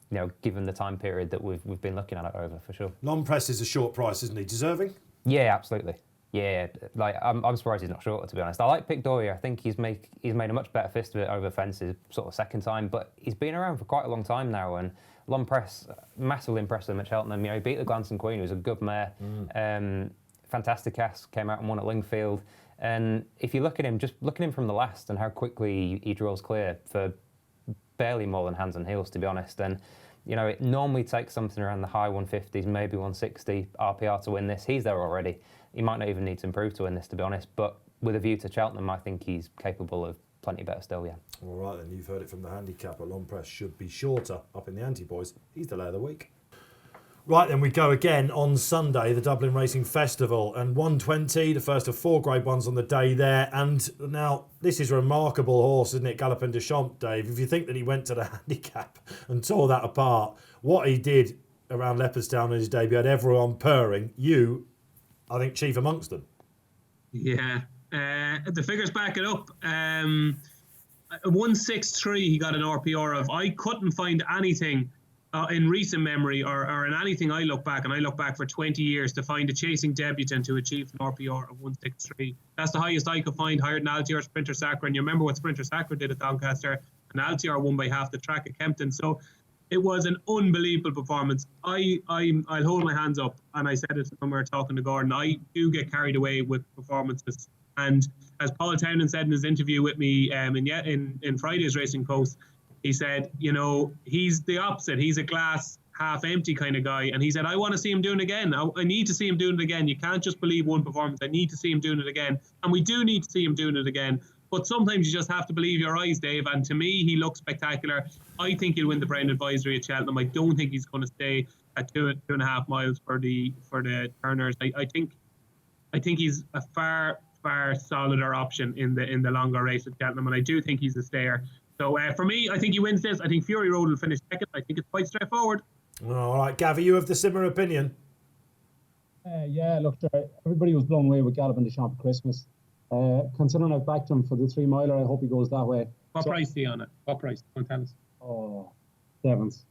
you know, given the time period that we've been looking at it over, for sure. Non-press
is a short price, isn't he? Deserving?
Yeah, absolutely. Yeah, like I'm surprised he's not shorter, to be honest. I like Pictoria. I think he's made a much better fist of it over fences, sort of second time, but he's been around for quite a long time now, and Long Press, massively impressed with him at Cheltenham. You know, he beat the Glanson Queen, who was a good mare. Fantastic ass, came out and won at Lingfield. And if you look at him, just look at him from the last and how quickly he draws clear for barely more than hands and heels, to be honest. And, you know, it normally takes something around the high 150s, maybe 160 RPR to win this. He's there already. He might not even need to improve to win this, to be honest. But with a view to Cheltenham, I think he's capable of plenty better still, yeah.
All right, then, you've heard it from the handicapper. Long Press should be shorter up in the Ante, boys. He's the lay of the week. Right, then we go again on Sunday, the Dublin Racing Festival, and 120, the first of 4 Grade 1s on the day there. And now, this is a remarkable horse, isn't it, Galopin de Champs, Dave? If you think that he went to the handicap and tore that apart, what he did around Leopardstown in his debut had everyone purring. You, I think, chief amongst them.
Yeah, the figures back it up. 163 he got an RPR of. I couldn't find anything in recent memory or in anything I look back, and I look back for 20 years to find a chasing debutant to achieve an RPR of 163. That's the highest I could find, higher than Altior Sprinter Sacre. And you remember what Sprinter Sacre did at Doncaster, and Altior won by half the track at Kempton. So it was an unbelievable performance. I'll hold my hands up, and I said it when we were talking to Gordon, I do get carried away with performances. And as Paul Townend said in his interview with me in Friday's Racing Post, he said, you know, he's the opposite. He's a glass half empty kind of guy. And he said, I want to see him doing it again. I need to see him doing it again. You can't just believe one performance. I need to see him doing it again. And we do need to see him doing it again. But sometimes you just have to believe your eyes, Dave. And to me, he looks spectacular. I think he'll win the Brown Advisory at Cheltenham. I don't think he's going to stay at 2.5 miles for the Turners. I think he's a far solider option in the longer race at Cheltenham, and I do think he's a stayer. So for me, I think he wins this. I think Fury Road will finish second. I think it's quite straightforward.
All right, Gavi, you have the similar opinion.
Yeah, look, everybody was blown away with Galopin de Champs for Christmas. Considering I've backed him for the 3 miler, I hope he goes that way.
What price is he on it? What price? Don't tell us.
Oh, sevens.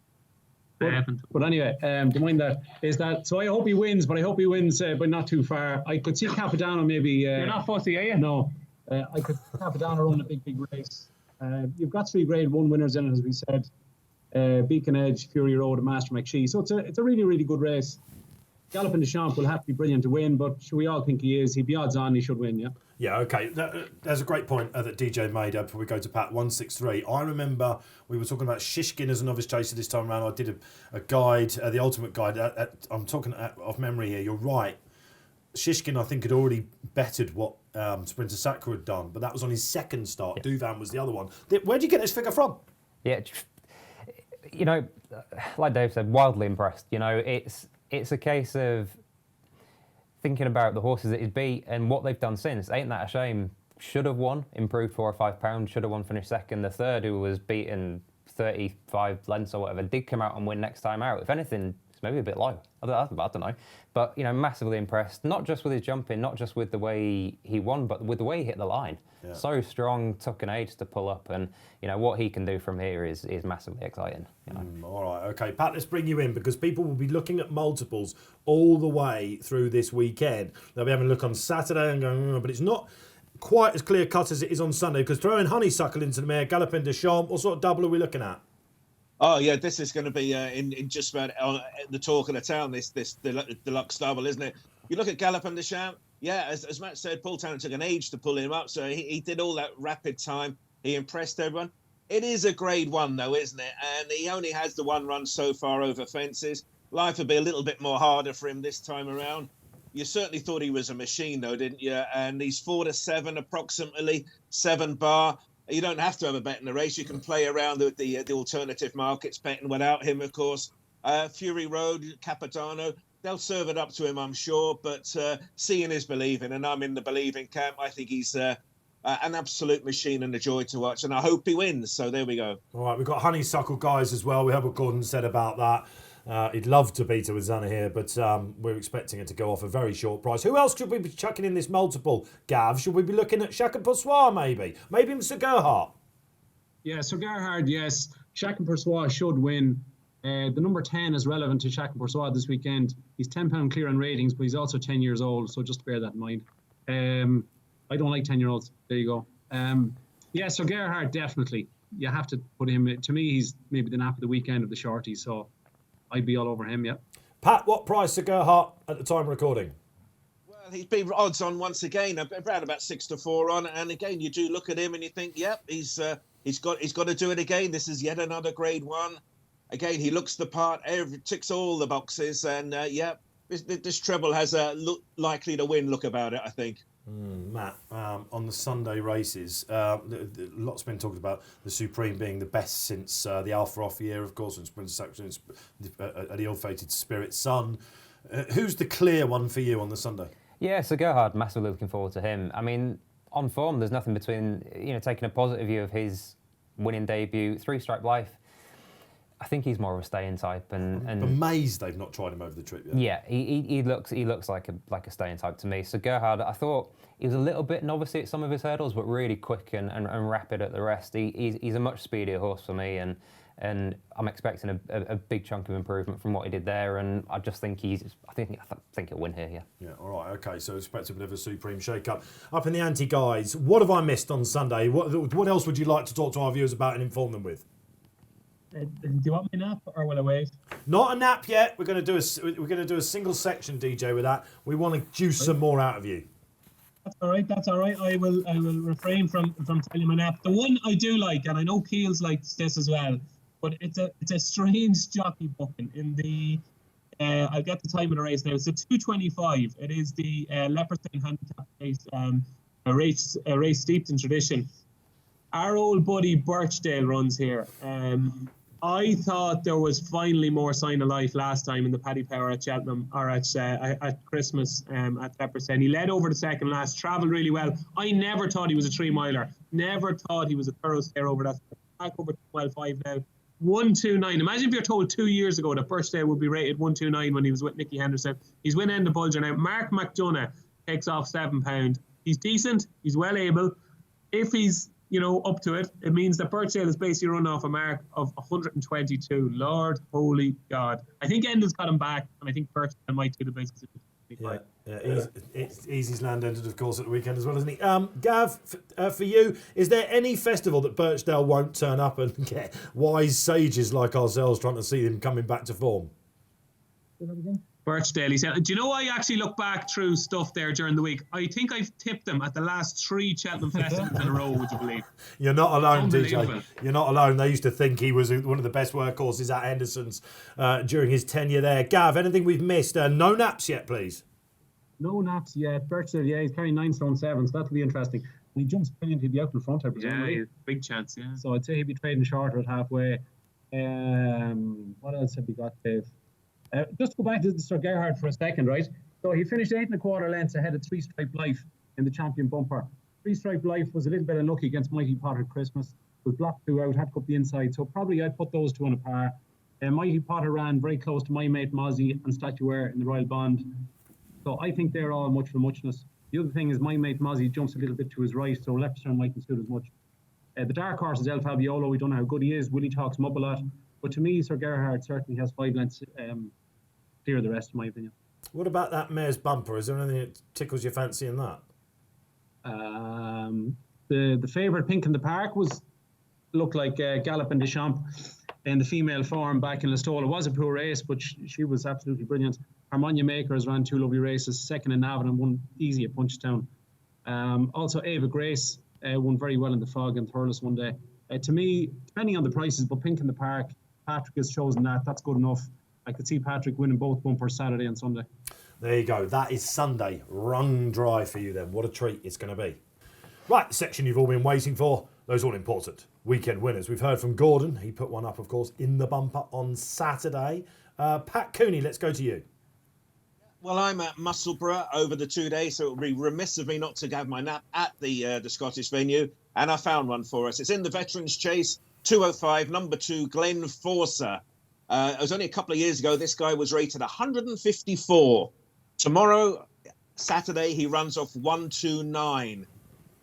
But anyway, the mind that is that. So I hope he wins, but I hope he wins, but not too far. I could see Capadano maybe.
You're not fussy, are you?
No, I could see Capadano run a big race. You've got 3 Grade 1 winners in it, as we said. Beacon Edge, Fury Road, and Master McShee. So it's a really, really good race. Galopin de Champs will have to be brilliant to win, but we all think he is. He'd be odds on he should win, yeah?
Yeah, okay. There's a great point that DJ made before we go to Pat. 163. I remember we were talking about Shishkin as a novice chaser this time around. I did a guide, the ultimate guide. I'm talking off memory here. You're right. Shishkin, I think, had already bettered what Sprinter Sacre had done, but that was on his second start. Yeah. Duvan was the other one. Where do you get this figure from?
Yeah, you know, like Dave said, wildly impressed. You know, it's a case of thinking about the horses that he's beat and what they've done since. Ain't that a shame? Should have won, improved 4 or 5 pounds, should have won, finished second. The third, who was beaten 35 lengths or whatever, did come out and win next time out. If anything, it's maybe a bit low. I don't know. But, you know, massively impressed, not just with his jumping, not just with the way he won, but with the way he hit the line. Yeah. So strong, took an age to pull up, and, you know, what he can do from here is massively exciting. You know?
All right, okay. Pat, let's bring you in, because people will be looking at multiples all the way through this weekend. They'll be having a look on Saturday and going, but it's not quite as clear cut as it is on Sunday, because throwing Honeysuckle into the mare, Galopin de Champs, what sort of double are we looking at?
Oh yeah, this is going to be in just about the talk of the town. This deluxe double, isn't it? You look at Galopin de Champs. Yeah, as Matt said, Paul Townend took an age to pull him up, so he did all that rapid time. He impressed everyone. It is a Grade 1 though, isn't it? And he only has the 1 run so far over fences. life would be a little bit more harder for him this time around. You certainly thought he was a machine, though, didn't you? And he's 4-7 approximately, 7 bar. You don't have to have a bet in the race. You can play around with the alternative markets betting without him, of course. Fury Road, Capitano, they'll serve it up to him, I'm sure. But seeing is believing, and I'm in the believing camp. I think he's an absolute machine and a joy to watch, and I hope he wins. So there we go.
All right, we've got Honeysuckle Guys as well. We heard what Gordon said about that. He'd love to beat her with Zana here, but we're expecting it to go off a very short price. Who else should we be chucking in this multiple, Gav? Should we be looking at Shaq and Poursois, maybe? Maybe Mr. Gerhardt?
Yeah, so Gerhard, yes. Shaq and Poursois should win. The number 10 is relevant to Shaq and Poursois this weekend. He's £10 clear on ratings, but he's also 10 years old, so just bear that in mind. I don't like 10-year-olds. There you go. Yeah, so Gerhard, definitely. You have to put him... To me, he's maybe the nap of the weekend of the shorties, so I'd be all over him, yeah.
Pat, what price to Gerhardt at the time of recording?
Well, he's been odds on once again, around about 6-4 on. And again, you do look at him and you think, yep, he's got to do it again. This is yet another Grade 1. Again, he looks the part, ticks all the boxes, and this treble has a likely to win look about it, I think.
Matt, on the Sunday races, lots been talked about the Supreme being the best since the Alpha Off year, of course, and Sprint Section, an ill-fated Spirit Son. Who's the clear one for you on the Sunday?
Yeah, so Gerhard, massively looking forward to him. I mean, on form, there's nothing between, taking a positive view of his winning debut, 3-stripe life. I think he's more of a staying type, and
I'm amazed they've not tried him over the trip yet.
Yeah, he looks like a staying type to me. So Gerhard, I thought he was a little bit novice at some of his hurdles, but really quick and rapid at the rest. He's a much speedier horse for me, and I'm expecting a big chunk of improvement from what he did there. And I just think I think he'll win here. Yeah.
Yeah. All right. Okay. So expect a bit of a Supreme shake-up. Up in the ante, guys. What have I missed on Sunday? What else would you like to talk to our viewers about and inform them with?
Do you want me nap or will I wait?
Not a nap yet. We're going to do a single section, DJ, with that. We want to juice some more out of you.
That's all right. That's all right. I will refrain from telling my nap. The one I do like, and I know Keels likes this as well, but it's a strange jockey booking in the. I'll get the time of the race now. It's a 2:25. It is the Leopardstown handicap race. A race steeped in tradition. Our old buddy Birchdale runs here. I thought there was finally more sign of life last time in the Paddy Power at Cheltenham, or at Christmas at Leopardstown. He led over the second last, travelled really well. I never thought he was a 3-miler. Never thought he was a thorough stayer over that. Back over 12.5 now. 129. Imagine if you're told 2 years ago that Birchdale would be rated 129 when he was with Nicky Henderson. He's winning the Bulger now. Mark McDonough takes off £7. He's decent. He's well able. If he's up to it, it means that Birchdale is basically run off a mark of 122. Lord, holy God. I think Endell's got him back, and I think Birchdale might do the basis.
Yeah, Easy's land ended, of course, at the weekend as well, isn't he? Gav, for you, is there any festival that Birchdale won't turn up and get wise sages like ourselves trying to see them coming back to form?
Birchdale, he said. Do you know I actually look back through stuff there during the week? I think I've tipped them at the last 3 Cheltenham festivals in a row, would you believe?
You're not alone, DJ. You're not alone. They used to think he was one of the best workhorses at Henderson's during his tenure there. Gav, anything we've missed? No naps yet, please.
No naps yet. Birchdale, yeah, he's carrying 9 stone 7, so that'll be interesting. And he jumps brilliant, he'll be out in front, I presume.
Yeah, big chance, yeah.
So I'd say he'd be trading shorter at halfway. What else have we got, Dave? Just to go back to Sir Gerhard for a second, right? So he finished 8 1/4 lengths ahead of 3-stripe life in the champion bumper. 3-stripe life was a little bit unlucky against Mighty Potter at Christmas. Was blocked throughout, had to go up the inside. So probably I'd put those two on a par. Mighty Potter ran very close to My Mate Mozzie and Statuaire in the Royal Bond. So I think they're all much for muchness. The other thing is My Mate Mozzie jumps a little bit to his right, so Leopardstown mightn't suit as much. The dark horse is El Fabiolo. We don't know how good he is. Willie talks him up a lot. But to me, Sir Gerhard certainly has 5 lengths clear the rest, in my opinion.
What about that mare's bumper? Is there anything that tickles your fancy in that?
The favourite Pink in the Park looked like Gallop and Deschamps in the female form back in Listowel. It was a poor race, but she was absolutely brilliant. Harmonia Makers ran 2 lovely races, second in Navan and one easy at Punchestown. Also, Ava Grace won very well in the Fog and Thurles one day. To me, depending on the prices, but Pink in the Park, Patrick has chosen that. That's good enough. I could see Patrick winning both bumpers Saturday and Sunday.
There you go. That is Sunday, wrung dry for you then. What a treat it's going to be. Right, the section you've all been waiting for, those all important weekend winners. We've heard from Gordon. He put one up, of course, in the bumper on Saturday. Pat Cooney, let's go to you.
Well, I'm at Musselburgh over the 2 days, so it would be remiss of me not to have my nap at the Scottish venue. And I found one for us. It's in the Veterans Chase, 205, number 2, Glen Forcer. It was only a couple of years ago. This guy was rated 154. Tomorrow, Saturday, he runs off 129.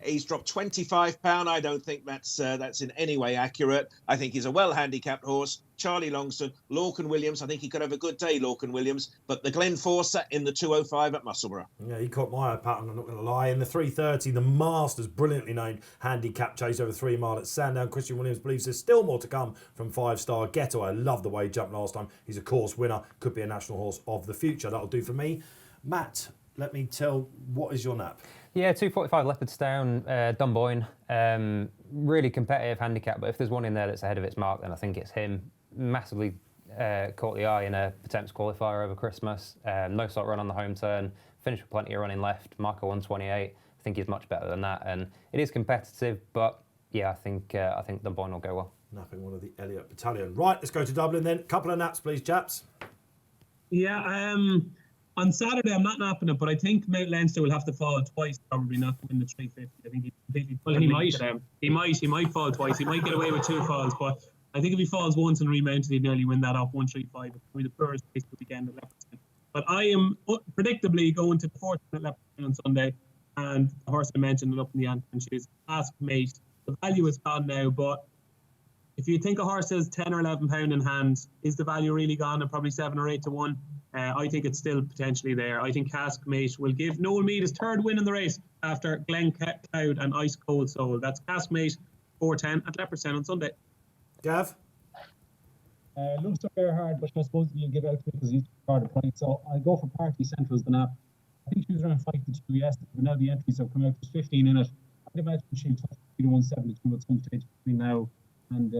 He's dropped £25. I don't think that's in any way accurate. I think he's a well-handicapped horse. Charlie Longston, Lorcan Williams. I think he could have a good day, Lorcan Williams. But the Glen Forcer in the 205 at Musselburgh.
Yeah, he caught my eye, Pat, I'm not going to lie. In the 330, the Masters, brilliantly named handicap chase over 3 mile at Sandown. Christian Williams believes there's still more to come from 5-star Ghetto. I love the way he jumped last time. He's a course winner. Could be a national horse of the future. That'll do for me. Matt, let me tell, what is your nap?
Yeah, 245 Leopardstown, Dunboyne. Really competitive handicap, but if there's one in there that's ahead of its mark, then I think it's him. Massively caught the eye in a Temps qualifier over Christmas. No start run on the home turn. Finished with plenty of running left. Marker 128. I think he's much better than that, and it is competitive. But yeah, I think Dunboyne will go well.
Napping one of the Elliott battalion. Right, let's go to Dublin then. Couple of naps, please, chaps.
Yeah, on Saturday, I'm not napping it, but I think Mount Leinster will have to fall twice, probably not to win the 350. I think he's completely.
Well,
he might fall twice. He might get away with 2 falls, but I think if he falls once and remounted, he'd nearly win that off 135. It's probably the poorest place to weekend at Leopardstown. But I am predictably going to the 4th at Leopardstown on Sunday, and the horse I mentioned, Upping The Ante, and she's Ask Mate. The value is gone now, but if you think a horse is 10 or 11 pound in hand, is the value really gone? At probably 7 or 8 to 1. I think it's still potentially there. I think Cask Mate will give Noel Meade his 3rd win in the race after Glen Cloud and Ice Cold Soul. That's Cask Mate, 410 at Leopardstown on Sunday.
Gav?
Looks very hard, but I suppose you'll give out to it because he's hard to price. So I go for Party Central as the nap. I think she was around 5 to 2 yesterday, but now the entries have come out. There's 15 in it. I'd imagine she'll touch 172 at some stage between now and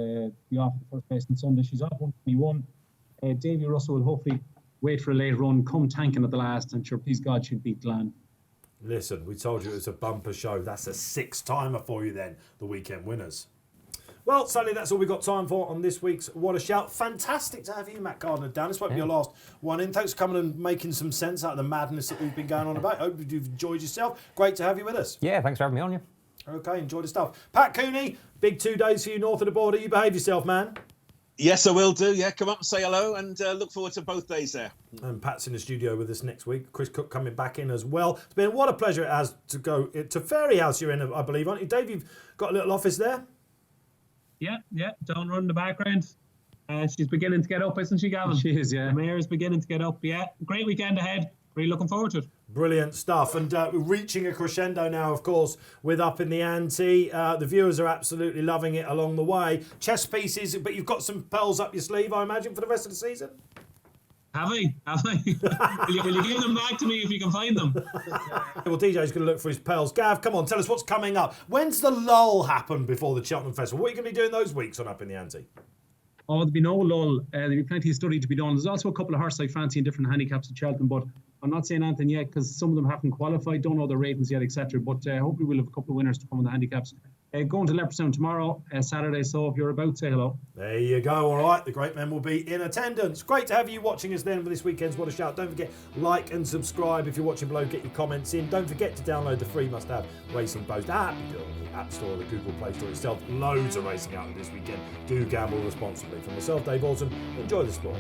be off the first place on Sunday. She's off 121. Davy Russell will hopefully wait for a late run, come tanking at the last, and sure, please God, she'll beat Glan.
Listen, we told you it was a bumper show. That's a 6-timer for you then, the weekend winners. Well, sadly, that's all we've got time for on this week's What a Shout. Fantastic to have you, Matt Gardner, down. This won't be your last one in. Thanks for coming and making some sense out of the madness that we've been going on about. Hope you've enjoyed yourself. Great to have you with us.
Yeah, thanks for having me on, you.
Okay, enjoy the stuff. Pat Cooney, big 2 days for you north of the border. You behave yourself, man.
Yes, I will do. Yeah, come up and say hello, and look forward to both days there.
And Pat's in the studio with us next week. Chris Cook coming back in as well. It's been what a pleasure it has to go to Fairy House. You're in, I believe, aren't you, Dave? You've got a little office there.
Yeah. Don't run in the background. She's beginning to get up, isn't she, Gavin?
She is, yeah.
The mayor's beginning to get up. Yeah, great weekend ahead. Really looking forward to it.
Brilliant stuff. And we're reaching a crescendo now, of course, with Upping The Ante. The viewers are absolutely loving it along the way. Chess pieces, but you've got some pearls up your sleeve, I imagine, for the rest of the season?
Have I? Will you give them back to me if you can find them?
Well, DJ's going to look for his pearls. Gav, come on, tell us what's coming up. When's the lull happen before the Cheltenham Festival? What are you going to be doing those weeks on Upping The Ante?
Oh, there'll be no lull. There'll be plenty of study to be done. There's also a couple of horses I fancy in different handicaps at Cheltenham, but I'm not saying anything yet because some of them haven't qualified, don't know their ratings yet, etc. But hopefully we'll have a couple of winners to come in the handicaps. Going to Leopardstown tomorrow, Saturday, so if you're about, say hello.
There you go, all right. The great men will be in attendance. Great to have you watching us then for this weekend's What a Shout. Don't forget, like and subscribe. If you're watching below, get your comments in. Don't forget to download the free must-have Racing Post app. You do it on the App Store or the Google Play Store itself. Loads of racing out this weekend. Do gamble responsibly. From myself, Dave Orton, enjoy the sport.